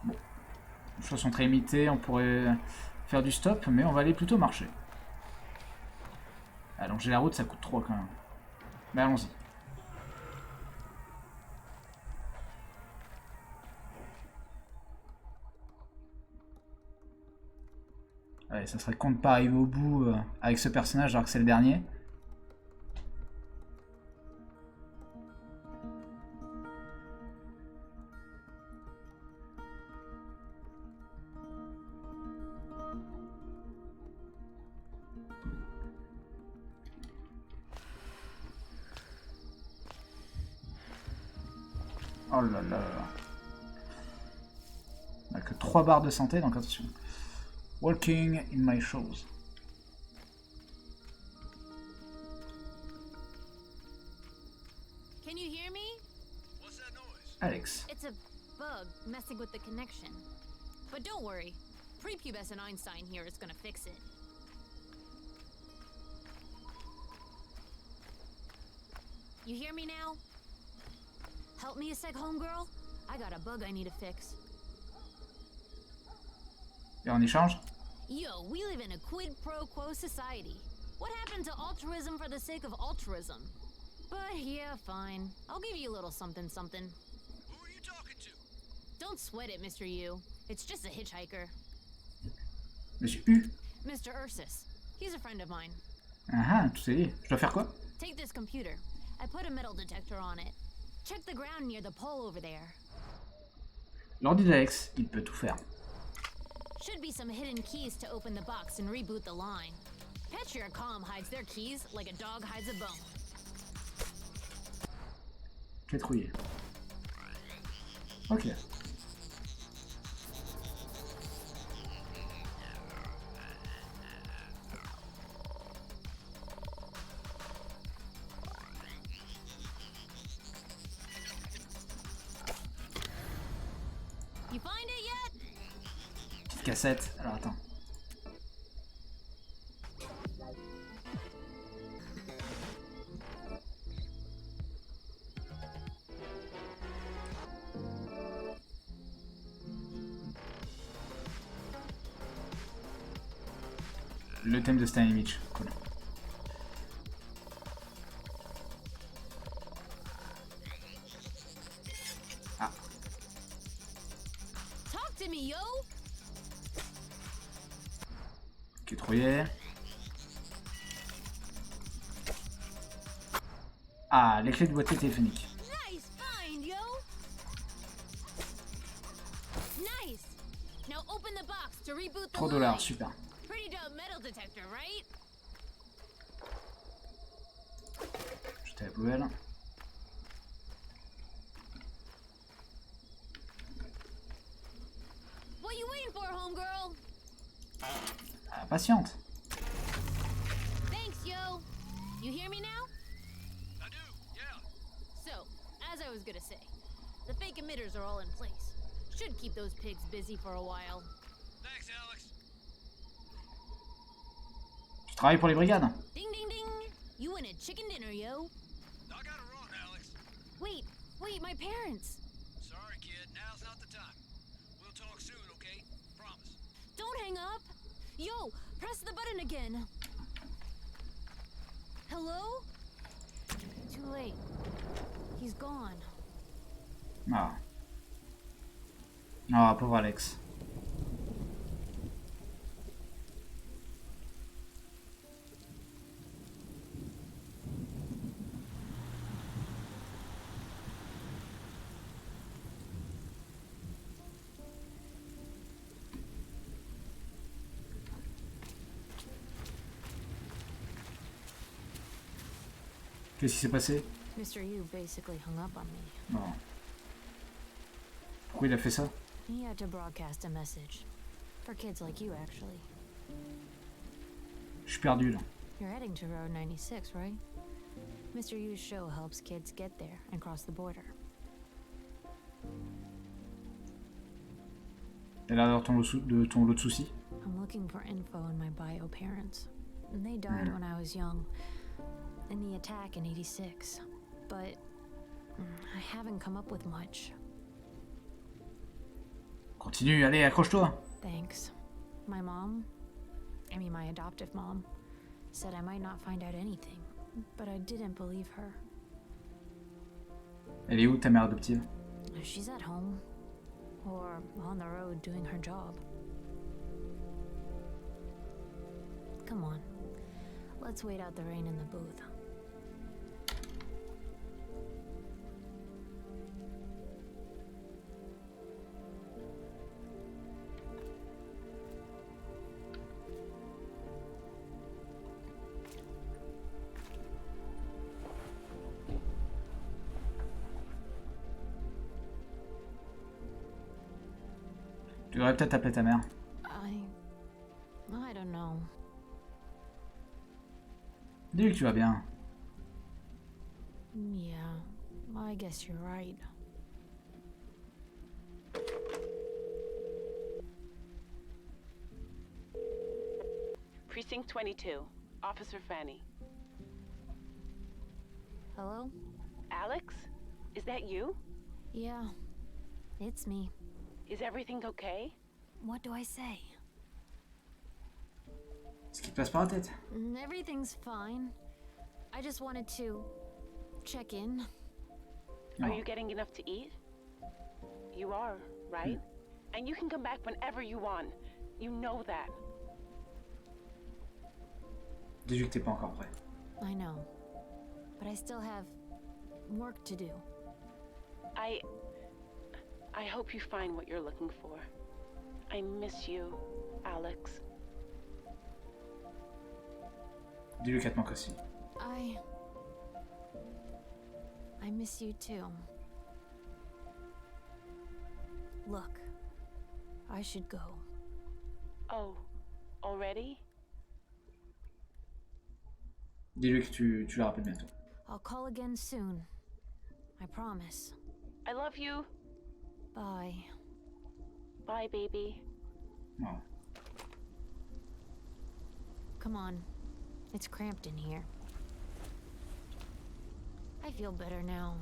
Les choses sont très limitées, on pourrait faire du stop, mais on va aller plutôt marcher. Allonger la route, ça coûte trop quand même. Mais allons-y. Allez, ça serait con de pas arriver au bout avec ce personnage alors que c'est le dernier. Oh là là. On a que 3 barres de santé, donc attention. Walking in my shoes. Can you hear me? What's that noise? Alex. It's a bug messing with the connection. But don't worry. Prepubescent Einstein here is gonna fix it. You hear me now? Help me a sec, homegirl. I got a bug I need to fix. Et en échange? Yo, we live in a quid pro quo society. What happened to altruism for the sake of altruism? But yeah, fine. I'll give you a little something something. Who are you talking to? Don't sweat it, Mr. U. It's just a hitchhiker. Monsieur U. Mr. Ursus. He's a friend of mine. Ah, tout est lié. Je dois faire quoi? Take this computer. I put a metal detector on it. Check the ground near the pole over there. L'ordi d'Alex, il peut tout faire. Should be some hidden keys to open the box and reboot the line. Petria Calm hides their keys like a dog hides a bone. Clé trouillée. Ok. You find it yet? Petite cassette. Alors attends. Le thème de Stanley Mitch. Cool. Ah. Talk to me, yo! Qui trouillé. Ah, les clés de boîtier téléphonique. Nice find, yo! Nice! Now open the box to reboot the $3, line. super. Pretty dope metal detector, right? Jeter la poubelle. What you waiting for, homegirl? Ah, patiente. Thanks, yo! You hear me now? I do, yeah. So, as I was gonna say, the fake emitters are all in place. Should keep those pigs busy for a while. Thanks, Alex. Tu travailles pour les brigades? Ding ding ding! You win a chicken dinner, yo! I got it wrong, Alex. Wait, my parents! Sorry, kid. Now's not the time. We'll talk soon, okay? Promise. Don't hang up! Yo, press the button again! Hello? Too late. He's gone. Ah. Ah, pauvre Alex. Qu'est-ce qui s'est passé? Mr. Yu basically hung up on me. Non. Pourquoi il a fait ça? He had to broadcast a message. For kids like you, actually. Je suis perdu là. You're heading to Road 96, right? Mr. Yu's show helps kids get there and cross the border. T'as l'air d'avoir ton lot de soucis. I'm looking for info on my bio parents. And they died when I was young. In the attack in 86. But I haven't come up with much. Continue, allez, accroche-toi. Thanks. My adoptive mom, said I might not find out anything, but I didn't believe her. Elle est où ta mère adoptive? She's at home, or on the road doing her job. Come on, let's wait out the rain in the booth. Tu devrais peut-être appeler ta mère. I don't know. Dis-lui que tu vas bien. Yeah, I guess you're right. Precinct 22, Officer Fanny. Hello? Alex? Is that you? Yeah, it's me. Is everything okay? What do I say? Ce qui te passe par la tête. Everything's fine. I just wanted to check in. Are you getting enough to eat? You are, right? And you can come back whenever you want. You know that. Dis-lui que t'es pas encore prêt. I know. But I still have work to do. I hope you find what you're looking for. I miss you, Alex. Dis-lui qu'elle te manque aussi. I miss you too. Look, I should go. Oh, already? Dis-lui que tu la rappelles bientôt. I'll call again soon. I promise. I love you. Bye. Bye, baby. Oh. Come on. It's cramped in here. I feel better now.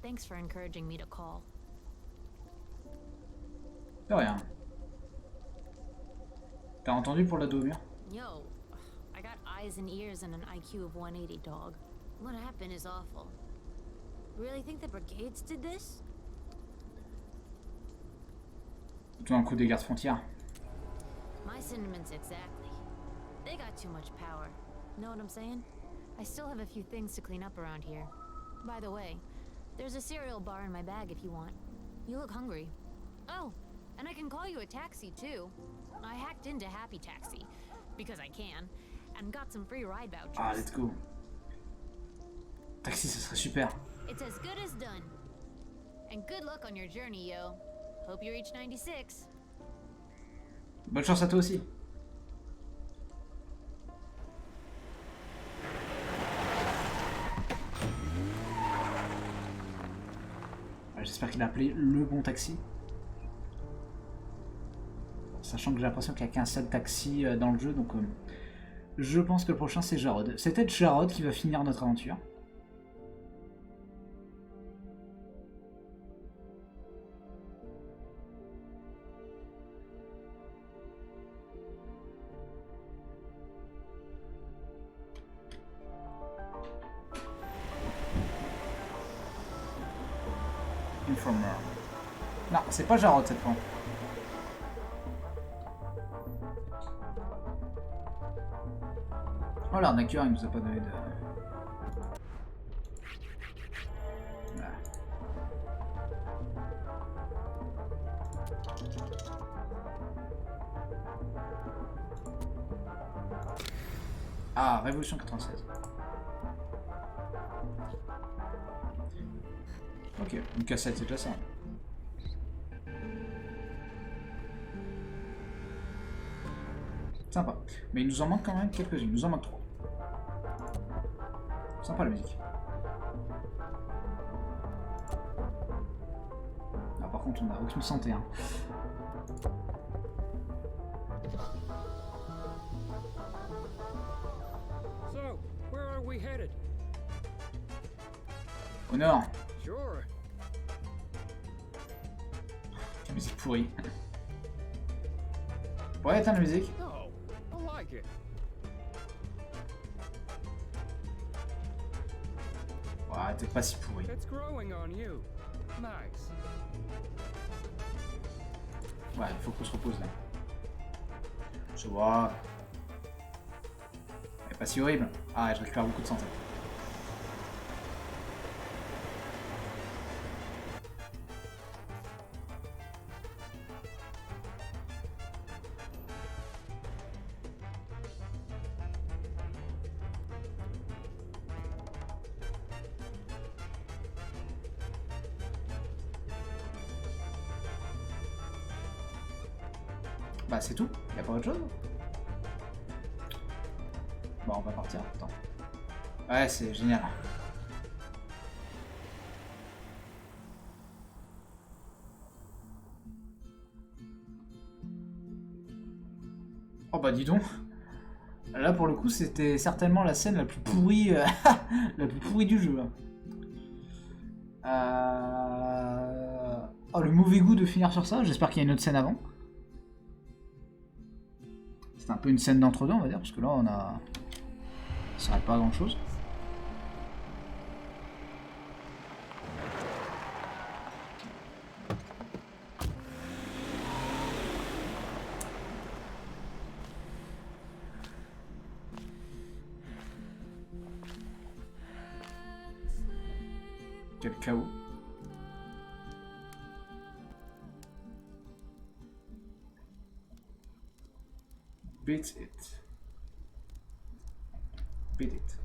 Thanks for encouraging me to call. De rien. T'as entendu pour la dos au mur? Yo, I got eyes and ears and an IQ of 180, dog. What happened is awful. Really think the brigades did this? Tout un coup des gardes frontières. My sentiments exactly. They got too much power. Know what I'm saying? I still have a few things to clean up around here. By the way, there's a cereal bar in my bag if you want. You look hungry. Oh, and I can call you a taxi too. I hacked into Happy Taxi, because I can, and got some free ride vouchers. Ah, let's go. Taxi, ce serait super. It's as good as done. And good luck on your journey, yo. Hope you reach 96. Bonne chance à toi aussi. J'espère qu'il a appelé le bon taxi. Sachant que j'ai l'impression qu'il n'y a qu'un seul taxi dans le jeu, donc je pense que le prochain c'est Jarod. C'est peut-être Jarod qui va finir notre aventure. Informer. Non, c'est pas Jarod cette fois. Oh l'arnaqueur, il nous a pas donné de... Voilà. Ah, Révolution 96. Ok, une cassette, c'est déjà ça. Sympa. Mais il nous en manque quand même quelques-unes. Il nous en manque 3. Sympa la musique. Ah, par contre, on n'a aucune santé. Hein. So, where are we headed? Au nord. Sure. La musique pourrie. Ouais, éteins la musique. No, I like it. t'es pas si pourri. It's growing on you. Nice. Ouais, il faut qu'on se repose là. Je vois. Elle est pas si horrible. Ah, je récupère beaucoup de santé. Bah c'est tout, y a pas autre chose. Bon on va partir, attends. Ouais c'est génial. Oh bah dis donc. Là pour le coup c'était certainement la scène la plus pourrie, la plus pourrie du jeu. Oh le mauvais goût de finir sur ça, j'espère qu'il y a une autre scène avant. C'est un peu une scène d'entre-deux, on va dire, parce que là, on a... ça s'arrête pas à grand-chose. Quel chaos. Beat it. Beat it.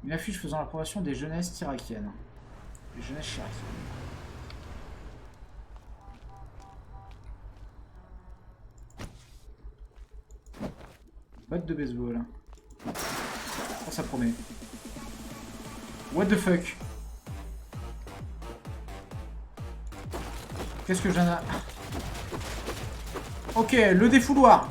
Une affiche faisant la promotion des jeunesses irakiennes. Les jeunesses irakiennes. Batte de baseball. Oh, ça promet. What the fuck? Qu'est-ce que j'en ai... Ok, le défouloir.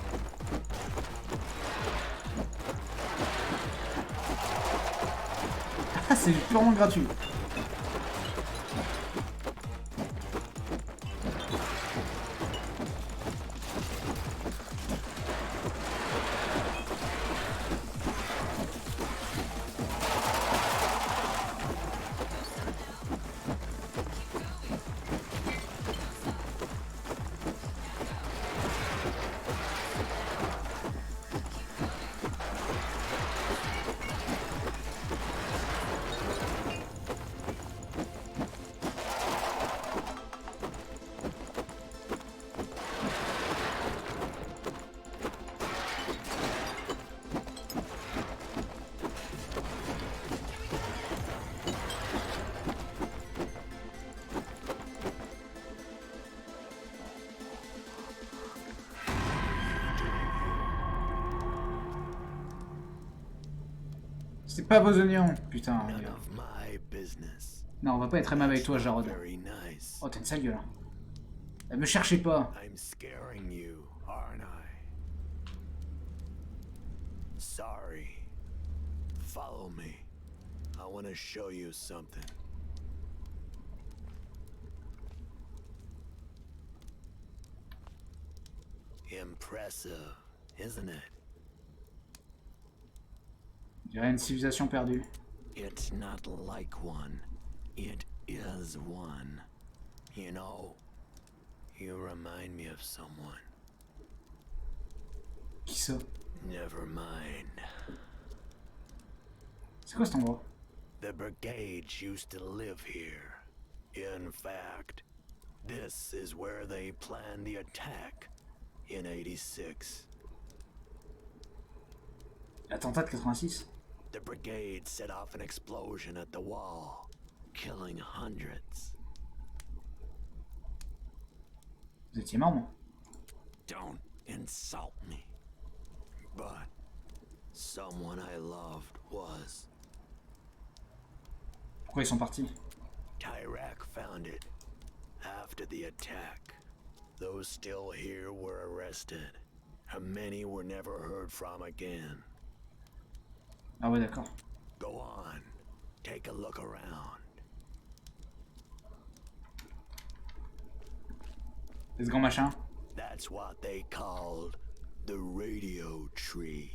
Ah, c'est purement gratuit. C'est pas vos oignons, putain. Non, on va pas être aimable avec toi, Jarod. Oh, t'as une sale gueule. Me cherchez pas. Sorry. Follow me. I want to show you something. Impressive, isn't it? Il y a une civilisation perdue. It's not like one. It is one. You know, you remind me of someone. Qui ça? Never mind. C'est quoi cet endroit? The brigades used to live here. In fact, this is where they planned the attack in 86. Attentat de 86. The brigade set off an explosion at the wall, killing hundreds. Vous étiez membre? Don't insult me. But someone I loved was. Pourquoi ils sont partis? Tyrak found it after the attack. Those still here were arrested, and many were never heard from again. Ah ouais, d'accord. Go on, take a look around. ce grand machin. That's what they called the radio tree.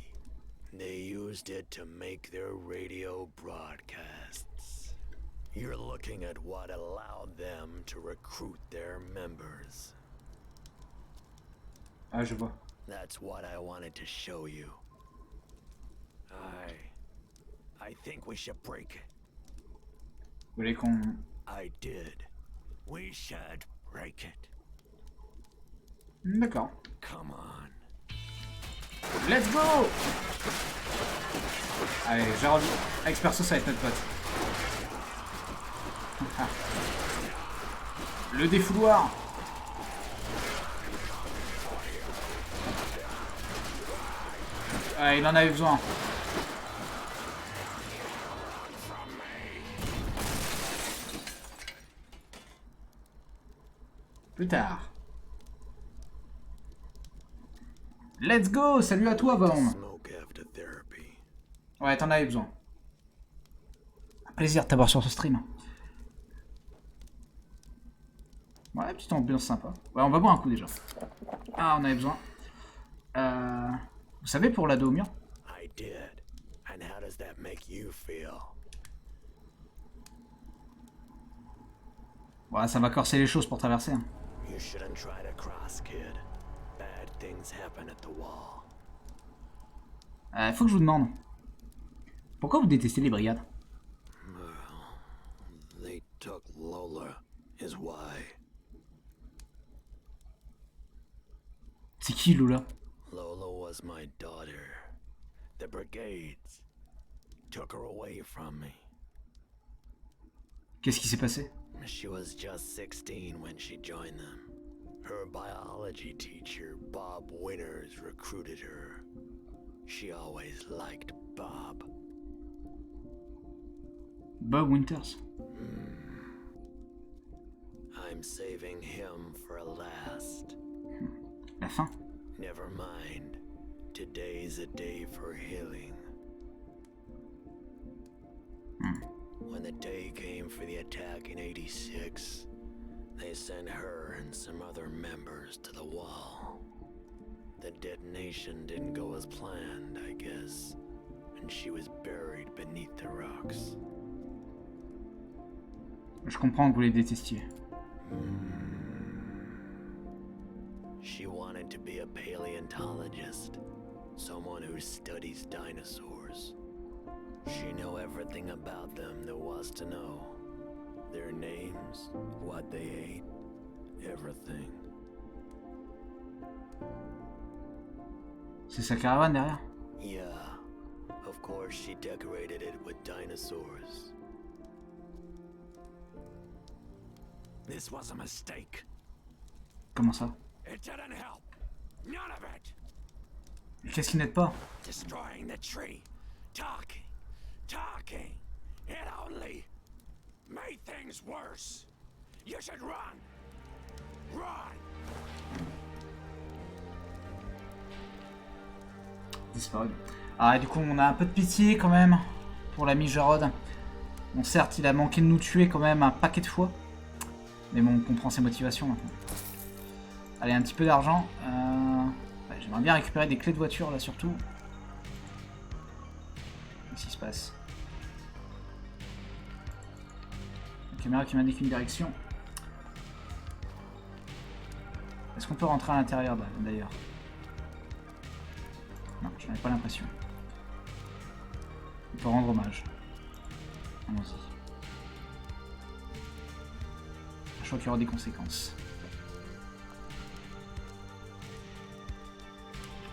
They used it to make their radio broadcasts. You're looking at what allowed them to recruit their members. Ah, je vois. That's what I wanted to show you. I think we should break it. Vous voulez qu'on... I did. We should break it. D'accord. Come on. Let's go! Allez, Jarod, Alex Perso, ça va être notre pote. Le défouloir. Ah, il en avait besoin. Plus tard. Let's go! Salut à toi, Baum. Ouais, t'en avais besoin. Un plaisir de t'avoir sur ce stream. Ouais, petite ambiance sympa. Ouais, on va boire un coup déjà. Ah, on avait besoin. Vous savez pour l'ado au mur? I did. And how does that make you feel? Ouais, ça va corser les choses pour traverser. Hein. You shouldn't try to cross, kid. Bad things happen at the wall. Faut que je vous demande. Pourquoi vous détestez les brigades? They took Lola, is why. C'est qui, Lola? Lola was my daughter. The brigades took her away from me. Qu'est-ce qui s'est passé? She was just 16 when she joined them. Her biology teacher, Bob Winters, recruited her. She always liked Bob. Bob Winters. I'm saving him for last. La fin. Never mind. Today's a day for healing. When the day came for the attack in '86, they sent her and some other members to the wall. The detonation didn't go as planned, I guess, and she was buried beneath the rocks. Je comprends que vous les détestiez. She wanted to be a paleontologist, someone who studies dinosaurs. She knew everything about them there was to know. Their names, what they ate, everything. C'est sa caravane derrière? Yeah, of course she decorated it with dinosaurs. This was a mistake. Comment ça? It didn't help. None of it. Qu'est-ce qui n'aide pas? Destroying the tree. Talking. It only made things worse. You should run. Run. Disparu. Ah, du coup, on a un peu de pitié quand même pour l'ami Jarod. Bon, certes, il a manqué de nous tuer quand même un paquet de fois. Mais bon, on comprend ses motivations maintenant. Allez, un petit peu d'argent. Ouais, j'aimerais bien récupérer des clés de voiture là surtout. Qu'est-ce qui se passe? La caméra qui m'indique une direction. Est-ce qu'on peut rentrer à l'intérieur d'ailleurs? Non, j'en ai pas l'impression. On peut rendre hommage. Allons-y. Je crois qu'il y aura des conséquences.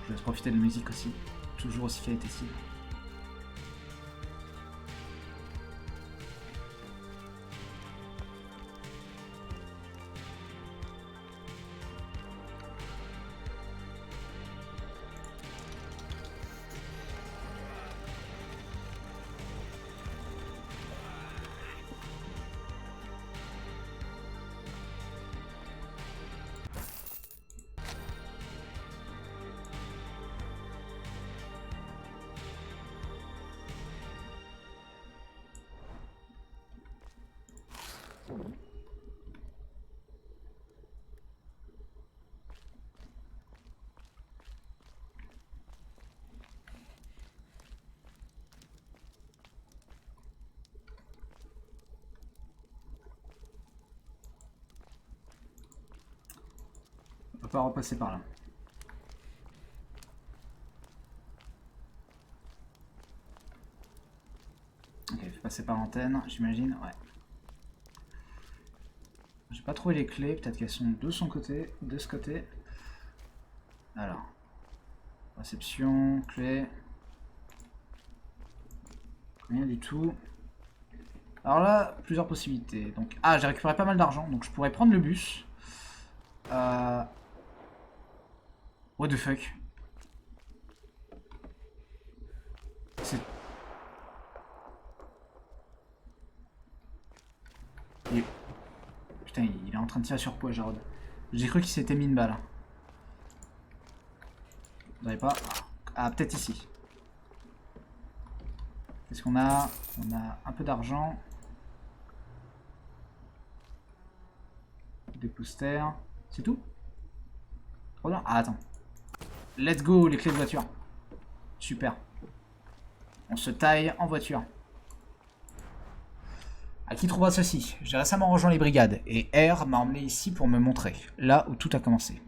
Je laisse profiter de la musique aussi, toujours aussi qualitative. peut pas repasser par là. Ok, il faut passer par l'antenne, j'imagine. Ouais. J'ai pas trouvé les clés, peut-être qu'elles sont de son côté, de ce côté. Alors. Réception, clé. Rien du tout. Alors là, plusieurs possibilités. Donc, ah, j'ai récupéré pas mal d'argent, donc je pourrais prendre le bus. What the fuck? C'est... Putain, il est en train de tirer sur quoi, Jarod? J'ai cru qu'il s'était mis une balle. Vous n'avez pas? Ah, peut-être ici. Qu'est-ce qu'on a? On a un peu d'argent. Des posters. C'est tout? Trop bien. Ah, attends. Let's go, les clés de voiture. Super. On se taille en voiture. À qui trouvera ceci? J'ai récemment rejoint les brigades et R m'a emmené ici pour me montrer, là où tout a commencé.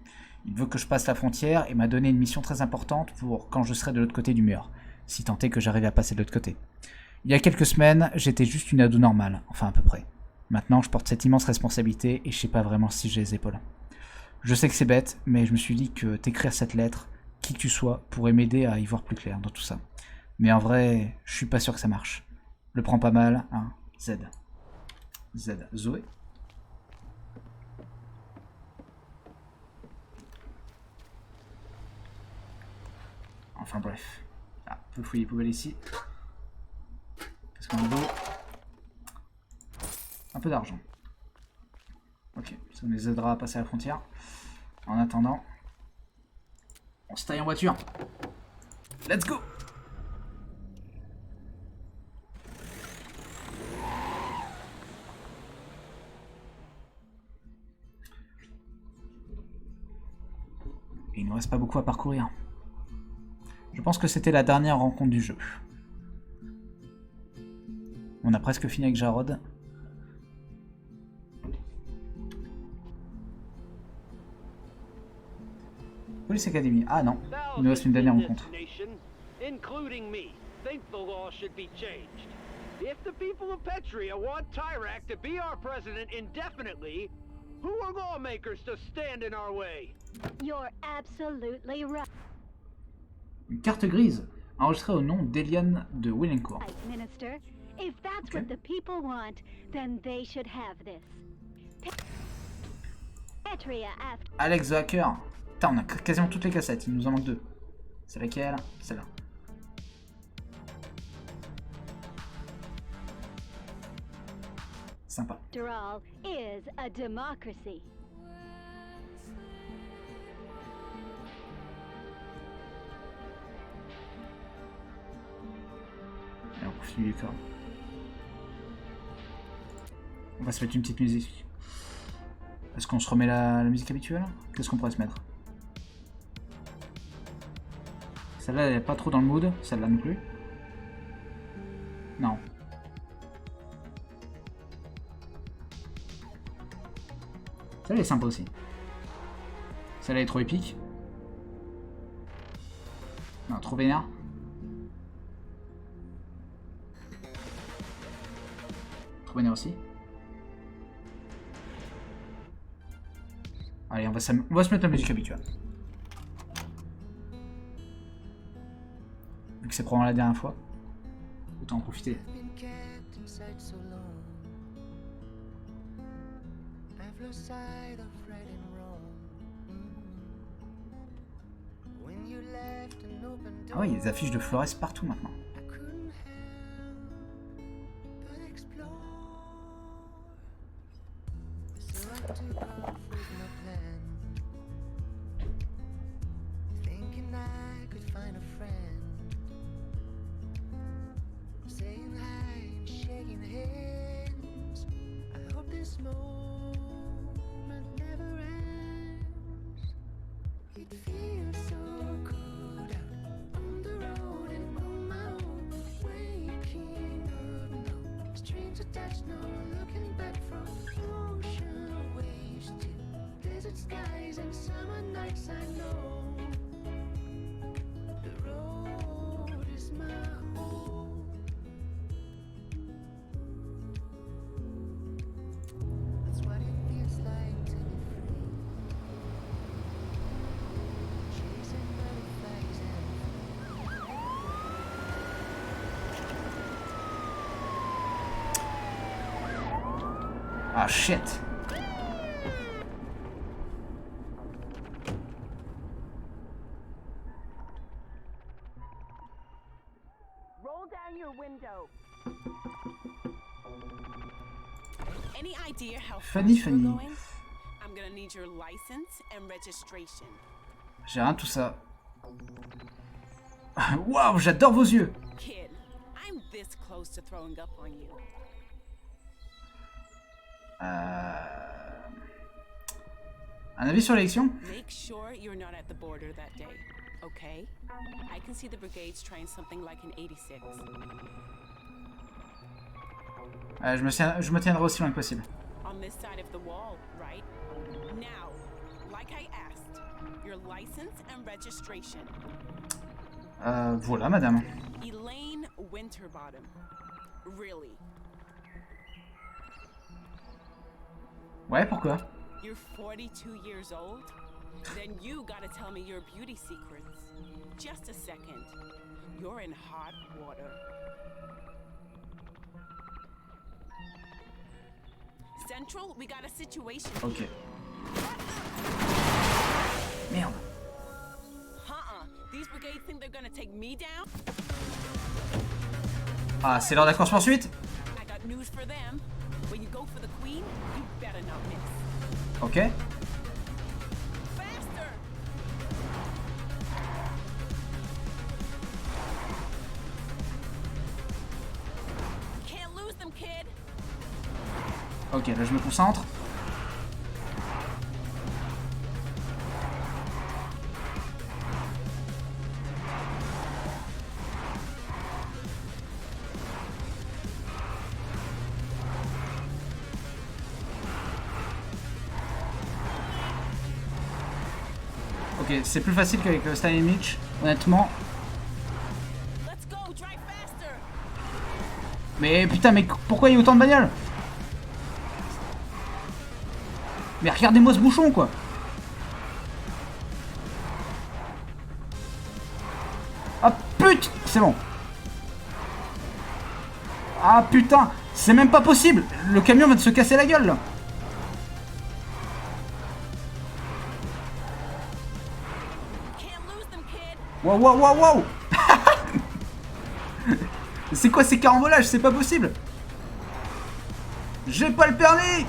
Il veut que je passe la frontière et m'a donné une mission très importante pour quand je serai de l'autre côté du mur, si tant est que j'arrive à passer de l'autre côté. Il y a quelques semaines, j'étais juste une ado normale, enfin à peu près. Maintenant, je porte cette immense responsabilité et je sais pas vraiment si j'ai les épaules. Je sais que c'est bête, mais je me suis dit que t'écrire cette lettre, qui que tu sois, pourrait m'aider à y voir plus clair dans tout ça. Mais en vrai, je suis pas sûr que ça marche. Le prends pas mal, hein, Z. Z. Zoé. Enfin bref. Ah, on peut fouiller les poubelles ici. Qu'est-ce qu'on a beau? Un peu d'argent. Ok, ça nous aidera à passer la frontière. En attendant, on se taille en voiture. Let's go! Et il ne nous reste pas beaucoup à parcourir. Je pense que c'était la dernière rencontre du jeu. On a presque fini avec Jarod. Police Academy. Ah non, il nous reste une dernière rencontre. Including me, think the law should be changed. If the people of Petria want Tyrak to be our president indefinitely, who are lawmakers to stand in our way? You're absolutely right, Une carte grise, enregistrée au nom d'Eliane de Willencourt. Minister. If that's what the people want, then they should have this. Petria after... Alex the Hacker. Putain, on a quasiment toutes les cassettes, il nous en manque deux. C'est laquelle? Celle-là. Sympa. After all, is a democracy. Et on continue les corps. On va se mettre une petite musique. Est-ce qu'on se remet la musique habituelle? Qu'est-ce qu'on pourrait se mettre? Celle-là, elle est pas trop dans le mood. Celle-là non plus. Non. Celle-là est sympa aussi. Celle-là est trop épique. Non, trop vénère. Trop vénère aussi. Allez, on va se mettre la musique habituelle. Vu que c'est probablement la dernière fois, autant en profiter. Ah ouais, il y a des affiches de Flores partout maintenant. Ah shit. Roll down your window. Any idea how Fanny, fast we're Fanny. going? I'm gonna need your license and registration. J'ai rien de tout ça. Waouh, j'adore vos yeux. Kid, I'm this close to throwing up on you. Un avis sur l'élection? Make sure you're not at the border that day, okay? I can see the brigades trying something like an 86. Je me tiendrai aussi loin que possible. On this side of the wall, right? Now, like I asked, your license and registration. Voilà, madame. Elaine Winterbottom. Really? Ouais, pourquoi? You're 42 years old? Then you gotta tell me your beauty secrets. Just a second. You're in hot water. Central, we got a situation. Ok. Merde. These brigades think they're gonna take me down? Ah, c'est l'heure de la course-poursuite? I got news for them. When you go for the queen, you better not miss. Ok. Faster! Can't lose them, kid. Ok, là je me concentre. Ok, c'est plus facile qu'avec Stanley Mitch, honnêtement. Let's go, drive faster. Mais putain, mais pourquoi il y a autant de bagnoles? Mais regardez-moi ce bouchon, quoi. Ah putain, c'est bon. Ah putain, c'est même pas possible. Le camion va de se casser la gueule, là. Waouh, waouh, waouh, waouh. C'est quoi ces carambolages? C'est pas possible. J'ai pas le permis.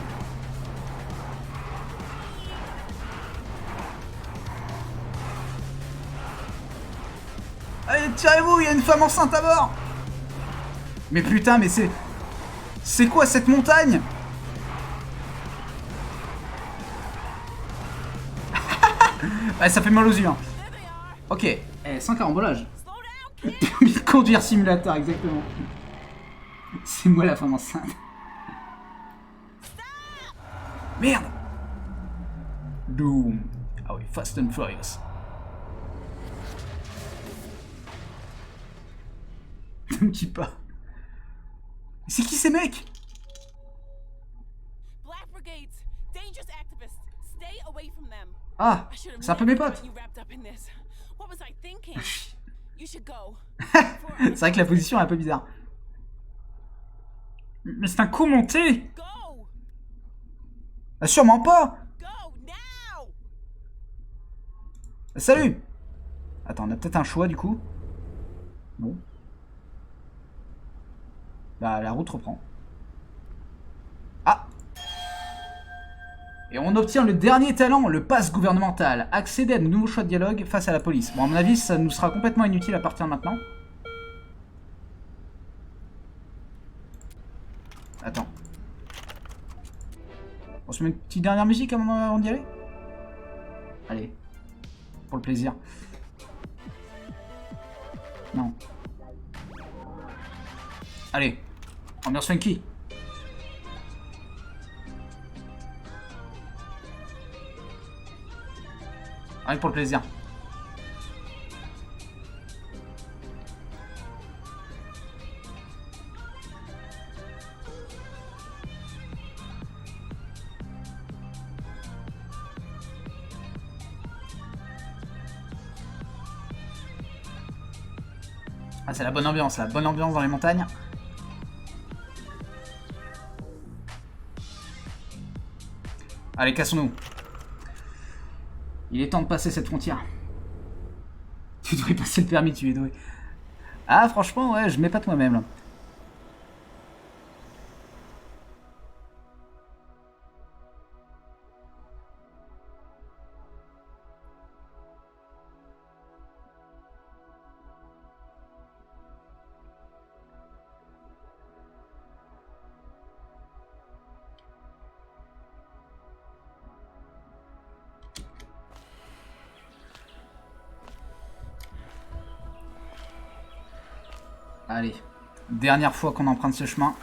Allez, tirez-vous, il y a une femme enceinte à bord. Mais putain, mais c'est... C'est quoi cette montagne? Ouais, ça fait mal aux yeux, hein. Ok, sans carambolage. Permis de conduire simulateur, exactement. C'est moi la femme enceinte. Merde. Doom. Ah oui, Fast and Furious. Ne me quitte pas. C'est qui ces mecs? Ah, c'est un peu mes potes. C'est vrai que la position est un peu bizarre. Mais c'est un coup monté. Ah, sûrement pas. Salut. Attends, on a peut-être un choix du coup. Bon. Bah, la route reprend. Ah. Et on obtient le dernier talent, le pass gouvernemental. Accéder à de nouveaux choix de dialogue face à la police. Bon, à mon avis, ça nous sera complètement inutile à partir de maintenant. Attends. On se met une petite dernière musique avant d'y aller? Allez. Pour le plaisir. Non. Allez. Ambiance funky. Rien que pour le plaisir. Ah, c'est la bonne ambiance dans les montagnes. Allez, cassons-nous. Il est temps de passer cette frontière. Tu devrais passer le permis, tu es doué. Ah, franchement, ouais, je m'épate moi-même, là. Allez, dernière fois qu'on emprunte ce chemin.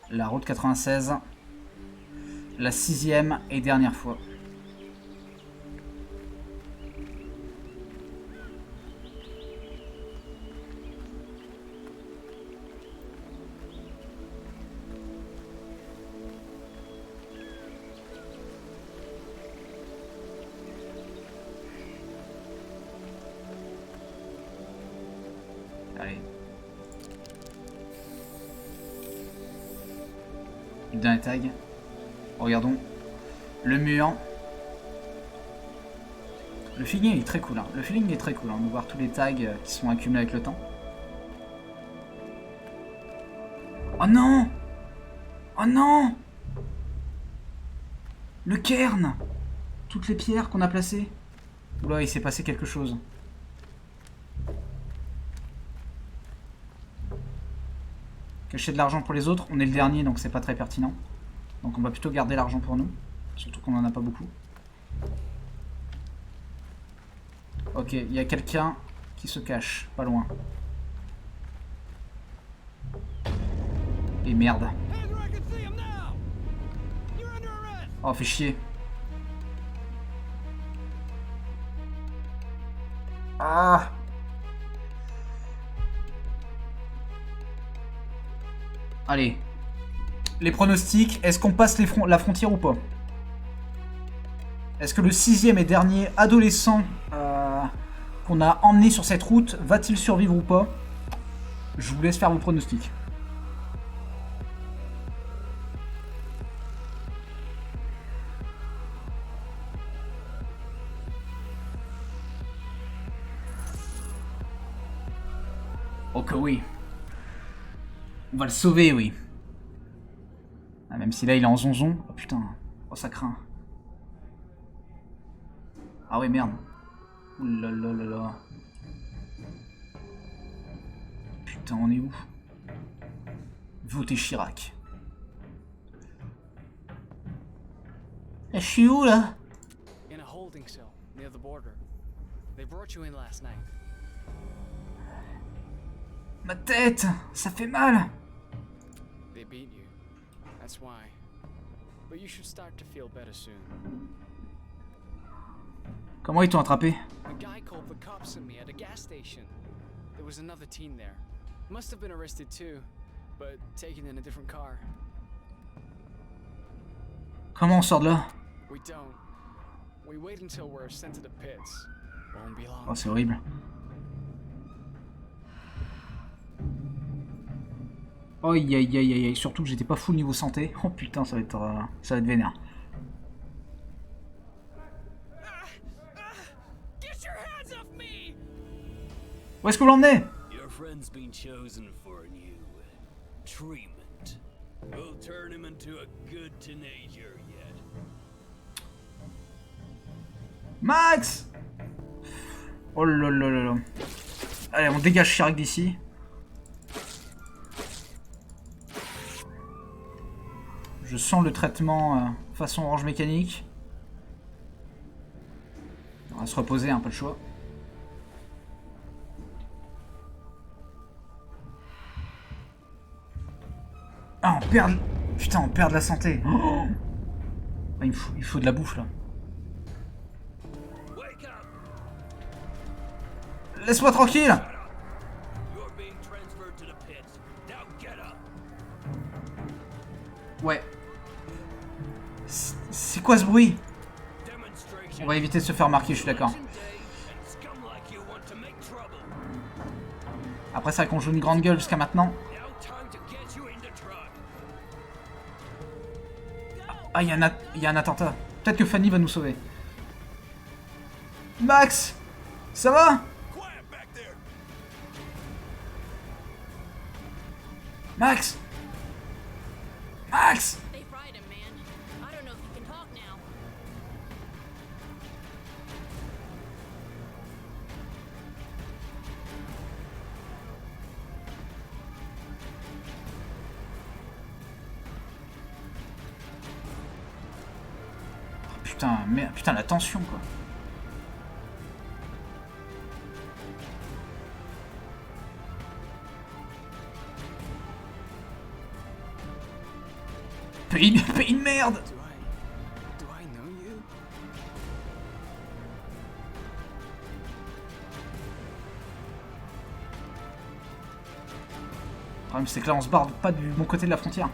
La route 96. La 6e et dernière fois. Allez. Le dernier tag. Regardons. Le mur. Le feeling est très cool. Hein. Le feeling est très cool. Hein, de voir tous les tags qui sont accumulés avec le temps. Oh non! Oh non! Le cairn! Toutes les pierres qu'on a placées. Oula, il s'est passé quelque chose. Cacher de l'argent pour les autres, on est le dernier donc c'est pas très pertinent. Donc on va plutôt garder l'argent pour nous. Surtout qu'on en a pas beaucoup. Ok, il y a quelqu'un qui se cache, pas loin. Et merde. Oh, fait chier. Ah! Allez. Les pronostics, est-ce qu'on passe la frontière ou pas? Est-ce que le 6e et dernier adolescent qu'on a emmené sur cette route va-t-il survivre ou pas? Je vous laisse faire vos pronostics. Oh que oui. On va le sauver, oui. Ah, même si là il est en zonzon. Oh putain. Oh ça craint. Ah ouais merde. Oulalalala. Putain on est où? Votez Chirac. Je suis où là? In a holding cell near the border. They brought you in last night. Ma tête, ça fait mal. They beat you. That's why. But you should start to feel better soon. Comment ils t'ont attrapé? A guy called the cops on me at a gas station. There was another teen there. Must have been arrested too, but taken in a different car. Comment on sort de là? We don't. We wait until we're sent to the pits. Won't be long. Oh c'est horrible. Oh aïe aïe aïe aïe, surtout que j'étais pas full niveau santé. Oh putain, ça va être vénère. Où est-ce que vous l'emmenez? Your friend's been chosen for a new treatment. We'll turn him into a good teenager yet. Max! Oh là là là là. Allez, on dégage Chirac d'ici. Je sens le traitement façon orange mécanique. On va se reposer, un peu de choix. Ah, on perd... Putain, on perd de la santé. Oh Ah, il faut de la bouffe là. Laisse-moi tranquille. Ouais. C'est quoi ce bruit? On va éviter de se faire remarquer, je suis d'accord. Après c'est vrai qu'on joue une grande gueule jusqu'à maintenant. Ah, il y a un attentat. Peut-être que Fanny va nous sauver. Max! Ça va? Max! Max! They fried him, man. I don't know if he can talk now. Putain, merde, putain, la tension quoi. Pays de merde. Do I know you? Le problème c'est que là on se barre pas du bon côté de la frontière.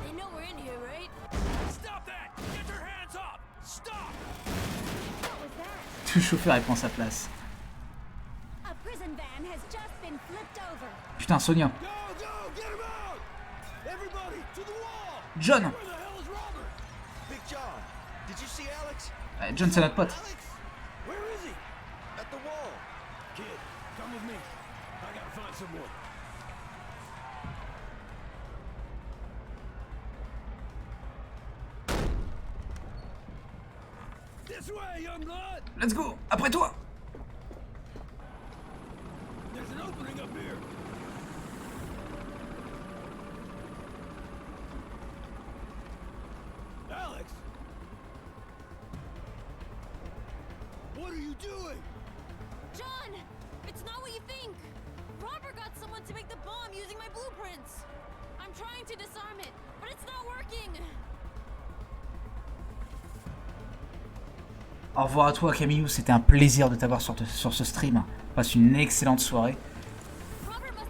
They know we're in here, right? Tout chauffeur il prend sa place. A prison van has just been flipped over. Putain, Sonia. John. Big John, did you see Alex? John c'est notre pote. Where is he? At the wall. Kid, come with me. I gotta find someone. This way, young blood. Let's go. Après toi. There's an opening up here. Alex! What are you doing? John! It's not what you think! Robert got someone to make the bomb using my blueprints! I'm trying to disarm it, but it's not working! Au revoir à toi Camillou, c'était un plaisir de t'avoir sur ce stream. Passe une excellente soirée.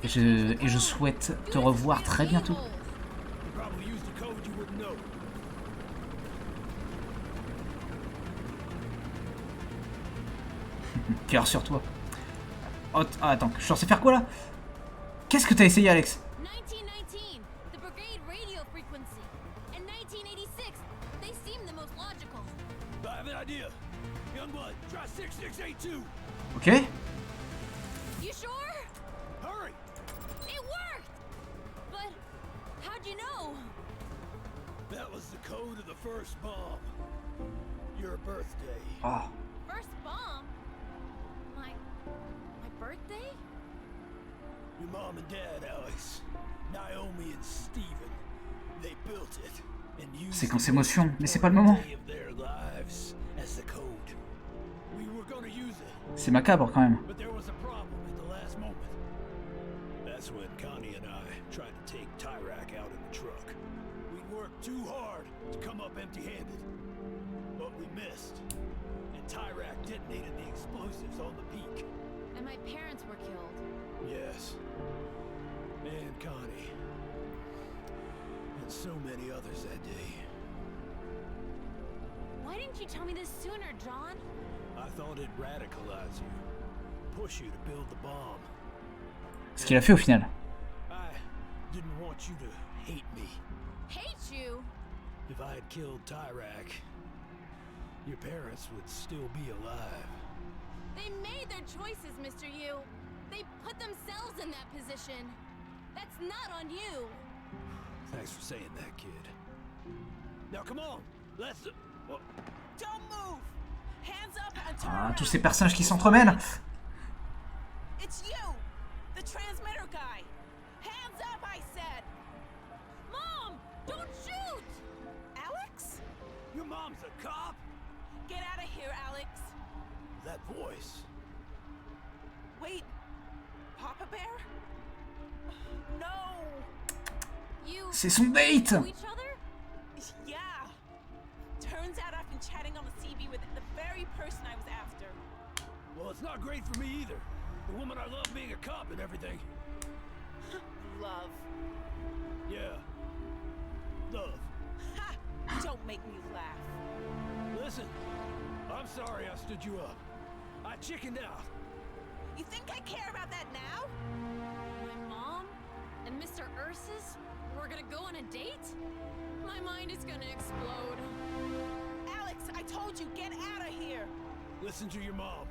Et je souhaite te revoir très bientôt. You probably used a code you wouldn't know. Cœur sur toi. Oh, ah, attends, je suis censé faire quoi là? Qu'est-ce que t'as essayé Alex? 1919, the brigade radio frequency. And 1986, they seem the most logical. I have an idea. Youngblood, try 6682. Ok. You sure? Hurry! It worked! But how'd you know? That was the code of the first bomb. Your birthday. Oh. First bomb? My birthday? Your mom and dad, Alex. Naomi and Steven. They built it and used Séquence émotion, mais c'est pas le moment. day of their lives as the code. We were gonna use it, C'est macabre quand même. but there was a problem at the last moment. That's when Connie and I tried to take Tyrak out in the truck. We worked too hard to come up empty-handed, but we missed. And Tyrak detonated the explosives on the peak. And my parents were killed. Yes. And Connie. And so many others that day. Why didn't you tell me this sooner, John? I thought it'd radicalize you. Push you to build the bomb. Ce qu'il a fait au final. I didn't want you to hate me. Hate you? If I had killed Tyrak, your parents would still be alive. They made their choices, Mr. Yu. They put themselves in that position. That's not on you. Thanks for saying that, kid. Now come on, let's... Don't move! Hands up and turn Ah, around. tous ces personnages qui s'entremêlent. It's you! The transmitter guy! Hands up, I said! Mom! Don't shoot! Alex? Your mom's a cop? Get out of here, Alex. That voice. Wait, Papa Bear? No! You C'est son date. know each other? Yeah. Turns out I've been chatting on the CB with the very person I was after. Well, it's not great for me either. The woman I love being a cop and everything. Love. Yeah. Love. Ha! Don't make me laugh. Listen, I'm sorry I stood you up. I chickened out. You think I care about that now? My mom and Mr. Ursus were gonna go on a date? My mind is gonna explode. Alex, I told you, get out of here. Listen to your mom.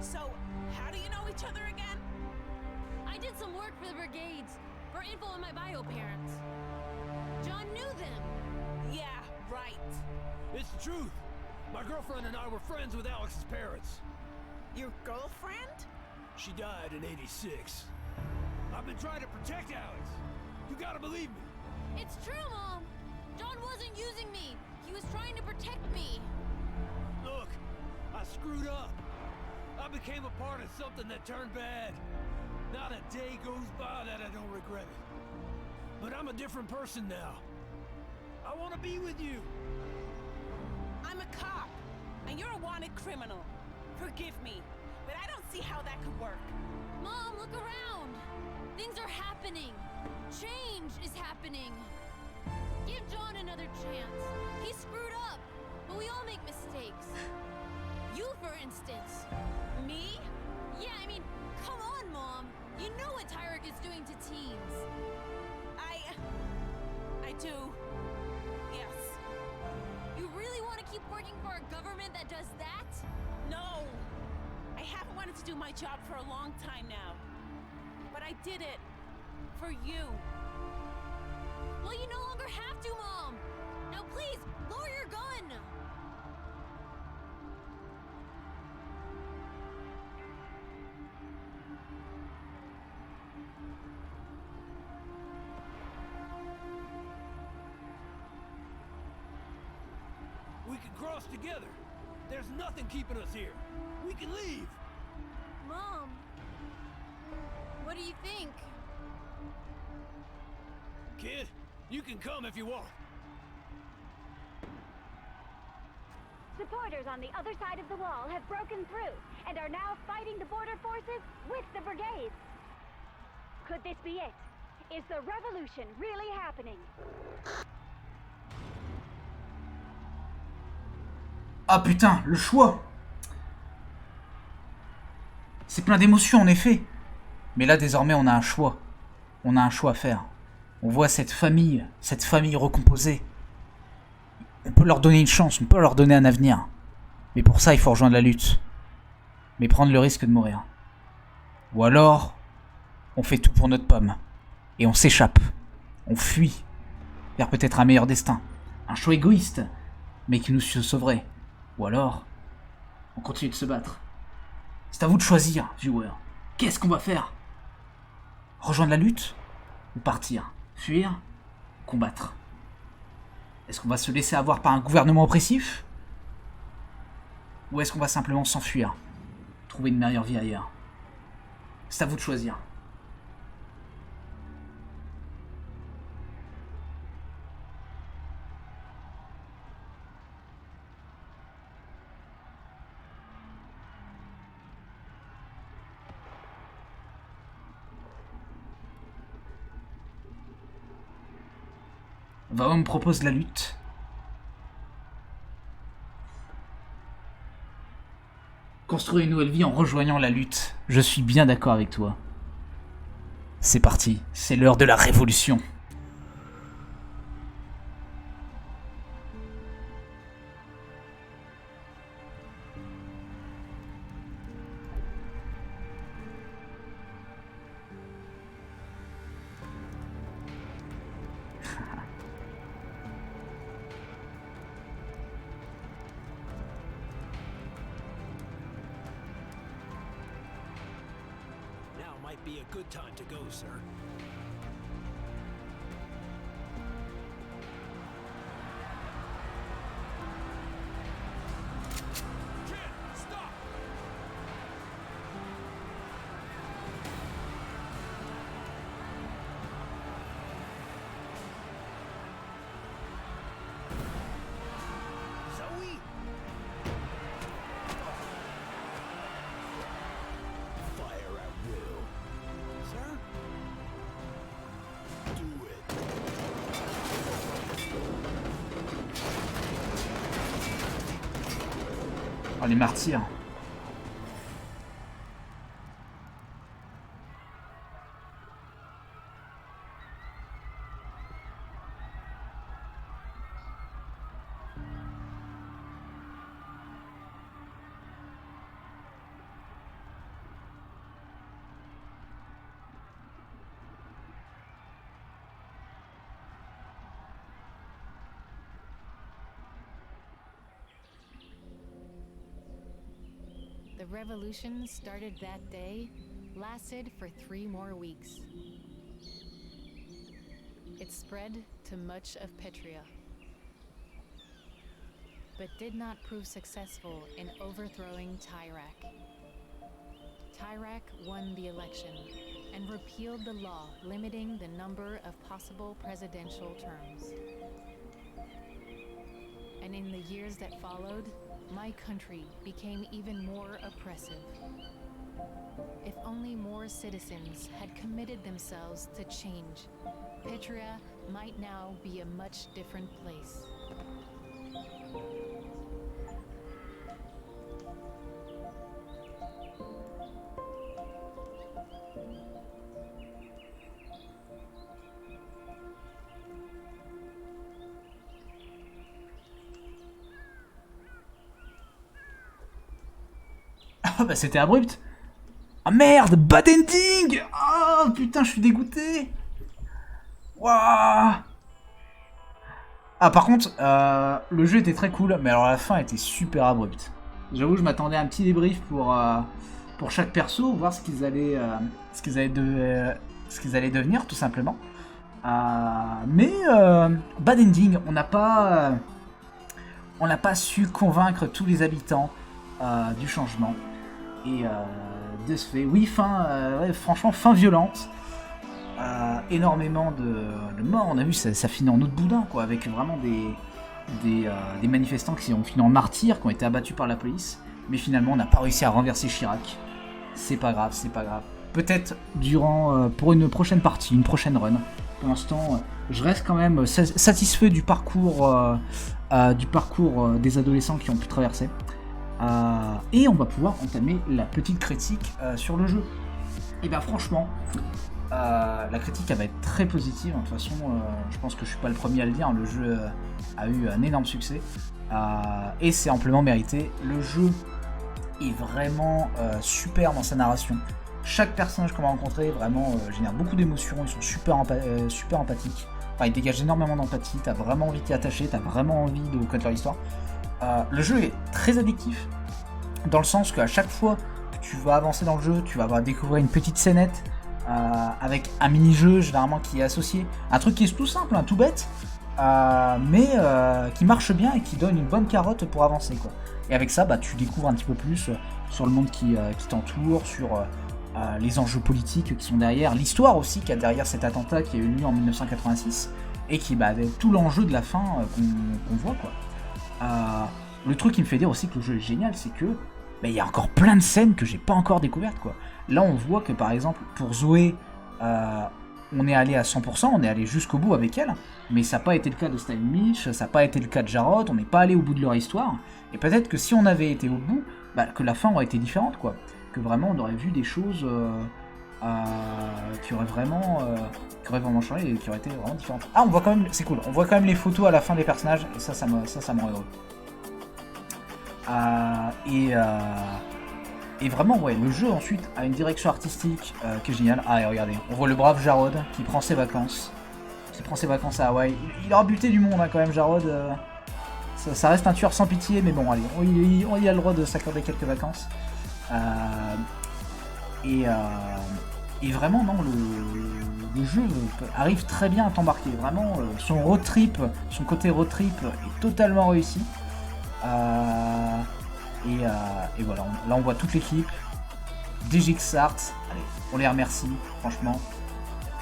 So, how do you know each other again? I did some work for the brigades, for info on my bio parents. John knew them. Yeah, right. It's the truth. My girlfriend and I were friends with Alex's parents. Your girlfriend? She died in '86. I've been trying to protect Alex. You gotta believe me. It's true, Mom. John wasn't using me. He was trying to protect me. Look, I screwed up. I became a part of something that turned bad. Not a day goes by that I don't regret it. But I'm a different person now. I want to be with you. I'm a cop, and you're a wanted criminal. Forgive me, but I don't see how that could work. Mom, look around. Things are happening. Change is happening. Give John another chance. He screwed up, but we all make mistakes. You, for instance. Me? Yeah, I mean, come on, Mom. You know what Tyrak is doing to teens. I do. Yes. You really want to keep working for a government that does that? No. I haven't wanted to do my job for a long time now. But I did it. For you. Well, you no longer have to, Mom. Now, please, lower your gun. We can cross together. There's nothing keeping us here. We can leave. Mom, what do you think? Kid, you can come if you want. Supporters on the other side of the wall have broken through and are now fighting the border forces with the brigades. Could this be it? Is the revolution really happening? Ah putain, le choix. C'est plein d'émotions en effet. Mais là désormais on a un choix. On a un choix à faire. On voit cette famille recomposée. On peut leur donner une chance, on peut leur donner un avenir. Mais pour ça il faut rejoindre la lutte. Mais prendre le risque de mourir. Ou alors, on fait tout pour notre pomme. Et on s'échappe. On fuit. Vers peut-être un meilleur destin. Un choix égoïste, mais qui nous sauverait. Ou alors, on continue de se battre. C'est à vous de choisir, viewer. Qu'est-ce qu'on va faire? Rejoindre la lutte? Ou partir? Fuir? Combattre? Est-ce qu'on va se laisser avoir par un gouvernement oppressif? Ou est-ce qu'on va simplement s'enfuir? Trouver une meilleure vie ailleurs? C'est à vous de choisir. Vaom me propose la lutte. Construire une nouvelle vie en rejoignant la lutte. Je suis bien d'accord avec toi. C'est parti, c'est l'heure de la révolution. Be a good time to go, sir. Kid, stop! Oh, les martyrs. The revolution started that day, lasted for 3 more weeks. It spread to much of Petria, but did not prove successful in overthrowing Tyrak. Tyrak won the election and repealed the law limiting the number of possible presidential terms. And in the years that followed, my country became even more oppressive. If only more citizens had committed themselves to change, Petria might now be a much different place. Ah bah c'était abrupt. Ah merde, bad ending. Oh putain, je suis dégoûté. Waouh. Ah par contre, le jeu était très cool, mais alors la fin était super abrupte. J'avoue, je m'attendais à un petit débrief pour chaque perso, voir ce qu'ils allaient devenir tout simplement. Mais bad ending, on n'a pas su convaincre tous les habitants du changement. Et de ce fait, oui, franchement, fin violente. Énormément de morts. On a vu, ça finit en autre boudin, quoi, avec vraiment des manifestants qui ont fini en martyrs, qui ont été abattus par la police. Mais finalement, on n'a pas réussi à renverser Chirac. C'est pas grave, c'est pas grave. Peut-être pour une prochaine partie, une prochaine run. Pour l'instant, je reste quand même satisfait du parcours des adolescents qui ont pu traverser. Et on va pouvoir entamer la petite critique sur le jeu. Et bien franchement, la critique elle va être très positive. De toute façon, je pense que je suis pas le premier à le dire. Le jeu a eu un énorme succès et c'est amplement mérité. Le jeu est vraiment super dans sa narration. Chaque personnage qu'on va rencontrer vraiment génère beaucoup d'émotions. Ils sont super empathiques. Enfin, ils dégagent énormément d'empathie. T'as vraiment envie de t'y attacher. T'as vraiment envie de connaître leur histoire. Le jeu est très addictif, dans le sens qu'à chaque fois que tu vas avancer dans le jeu, tu vas découvrir une petite scénette avec un mini-jeu généralement qui est associé. Un truc qui est tout simple, tout bête, mais qui marche bien et qui donne une bonne carotte pour avancer, quoi. Et avec ça, tu découvres un petit peu plus sur le monde qui t'entoure, sur les enjeux politiques qui sont derrière, l'histoire aussi qu'il y a derrière cet attentat qui a eu lieu en 1986, et qui avec tout l'enjeu de la fin qu'on voit, quoi. Le truc qui me fait dire aussi que le jeu est génial, c'est que il y a encore plein de scènes que j'ai pas encore découvertes, quoi. Là on voit que par exemple pour Zoé, on est allé à 100%, on est allé jusqu'au bout avec elle, mais ça n'a pas été le cas de Stan Mitch, ça n'a pas été le cas de Jarod, on n'est pas allé au bout de leur histoire, et peut-être que si on avait été au bout, que la fin aurait été différente, quoi. Que vraiment on aurait vu des choses qui auraient vraiment changé et qui auraient été vraiment différentes. Ah, on voit quand même, c'est cool, on voit quand même les photos à la fin des personnages, et ça me rend heureux. Et vraiment, ouais, le jeu ensuite a une direction artistique qui est géniale. Ah, et regardez, on voit le brave Jarod qui prend ses vacances à Hawaï. Il aura buté du monde, quand même, Jarod. Ça reste un tueur sans pitié, mais bon, allez, il a le droit de s'accorder quelques vacances. Et vraiment, non, le jeu arrive très bien à t'embarquer. Vraiment, son côté road trip est totalement réussi. Et voilà, là on voit toute l'équipe. DGX Art, allez, on les remercie, franchement.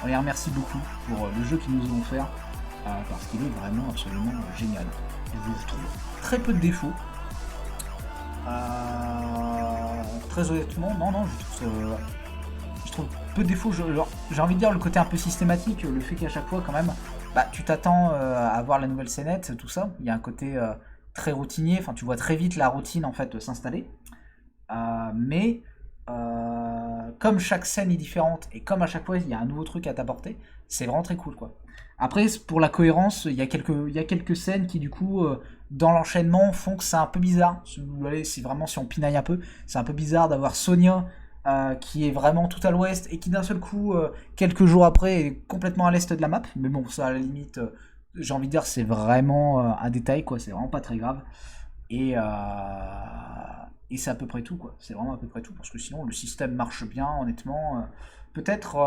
On les remercie beaucoup pour le jeu qu'ils nous ont offert. Parce qu'il est vraiment absolument génial. Je trouve très peu de défauts. Très honnêtement, non, je trouve peu de défauts. J'ai envie de dire le côté un peu systématique, le fait qu'à chaque fois quand même, tu t'attends à voir la nouvelle scénette, tout ça. Il y a un côté très routinier, enfin tu vois très vite la routine en fait s'installer. Mais comme chaque scène est différente et comme à chaque fois il y a un nouveau truc à t'apporter, c'est vraiment très cool quoi. Après pour la cohérence, il y a quelques scènes qui du coup dans l'enchaînement font que c'est un peu bizarre. C'est vraiment si on pinaille un peu, c'est un peu bizarre d'avoir Sonia qui est vraiment tout à l'ouest et qui d'un seul coup quelques jours après est complètement à l'est de la map. Mais bon ça à la limite, j'ai envie de dire c'est vraiment un détail quoi, c'est vraiment pas très grave. Et c'est à peu près tout quoi, c'est vraiment à peu près tout parce que sinon le système marche bien honnêtement. Peut-être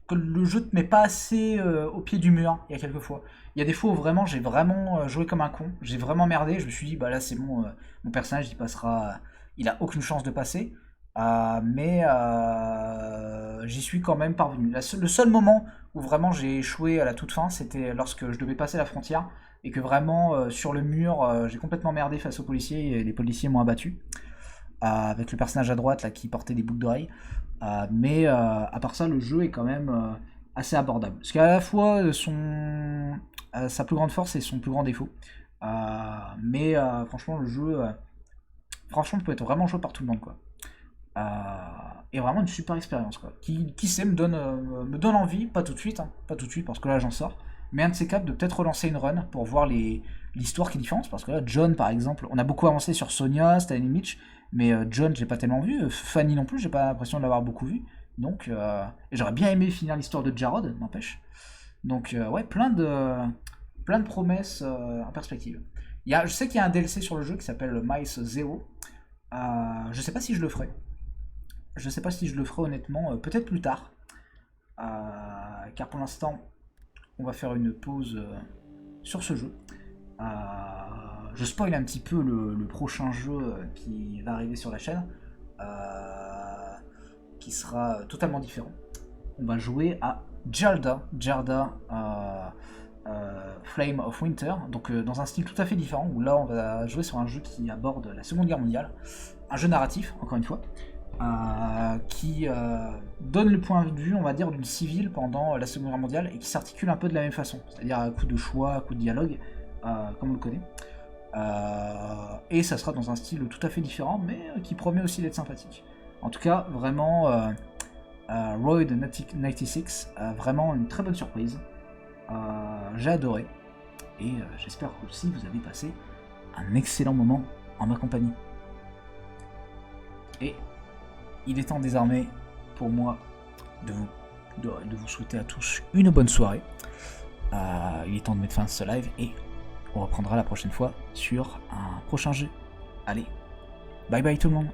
que le jeu te met pas assez au pied du mur, il y a quelques fois. Il y a des fois où vraiment j'ai vraiment joué comme un con, j'ai vraiment merdé, je me suis dit bah là c'est bon, mon personnage il passera, il a aucune chance de passer. Mais j'y suis quand même parvenu. Le seul moment où vraiment j'ai échoué à la toute fin, c'était lorsque je devais passer la frontière et que vraiment sur le mur j'ai complètement merdé face aux policiers et les policiers m'ont abattu avec le personnage à droite là qui portait des boucles d'oreilles. Mais à part ça, le jeu est quand même assez abordable. Parce qu'à la fois sa plus grande force et son plus grand défaut. Mais franchement, le jeu franchement peut être vraiment joué par tout le monde quoi. Et vraiment une super expérience quoi. Qui sait me donne envie, pas tout de suite, pas tout de suite parce que là j'en sors, mais un de ces quatre de peut-être relancer une run pour voir l'histoire qui est différente parce que là John par exemple, on a beaucoup avancé sur Sonia, Stan et Mitch, mais John j'ai pas tellement vu, Fanny non plus, j'ai pas l'impression de l'avoir beaucoup vu, donc et j'aurais bien aimé finir l'histoire de Jarod, n'empêche. Donc ouais, plein de promesses en perspective. Je sais qu'il y a un DLC sur le jeu qui s'appelle Mice Zero. Je sais pas si je le ferai. Je sais pas si je le ferai honnêtement, peut-être plus tard. Car pour l'instant, on va faire une pause sur ce jeu. Je spoil un petit peu le prochain jeu qui va arriver sur la chaîne. Qui sera totalement différent. On va jouer à Jarda Flame of Winter, donc dans un style tout à fait différent, où là on va jouer sur un jeu qui aborde la Seconde Guerre mondiale, un jeu narratif, encore une fois, qui donne le point de vue, on va dire, d'une civile pendant la Seconde Guerre mondiale, et qui s'articule un peu de la même façon, c'est-à-dire à coup de choix, à coup de dialogue, comme on le connaît. Et ça sera dans un style tout à fait différent, mais qui promet aussi d'être sympathique. En tout cas, vraiment, Road 96, vraiment une très bonne surprise. J'ai adoré et j'espère que aussi vous avez passé un excellent moment en ma compagnie. Et il est temps désormais pour moi de vous souhaiter à tous une bonne soirée. Il est temps de mettre fin à ce live et on reprendra la prochaine fois sur un prochain jeu. Allez, bye bye tout le monde.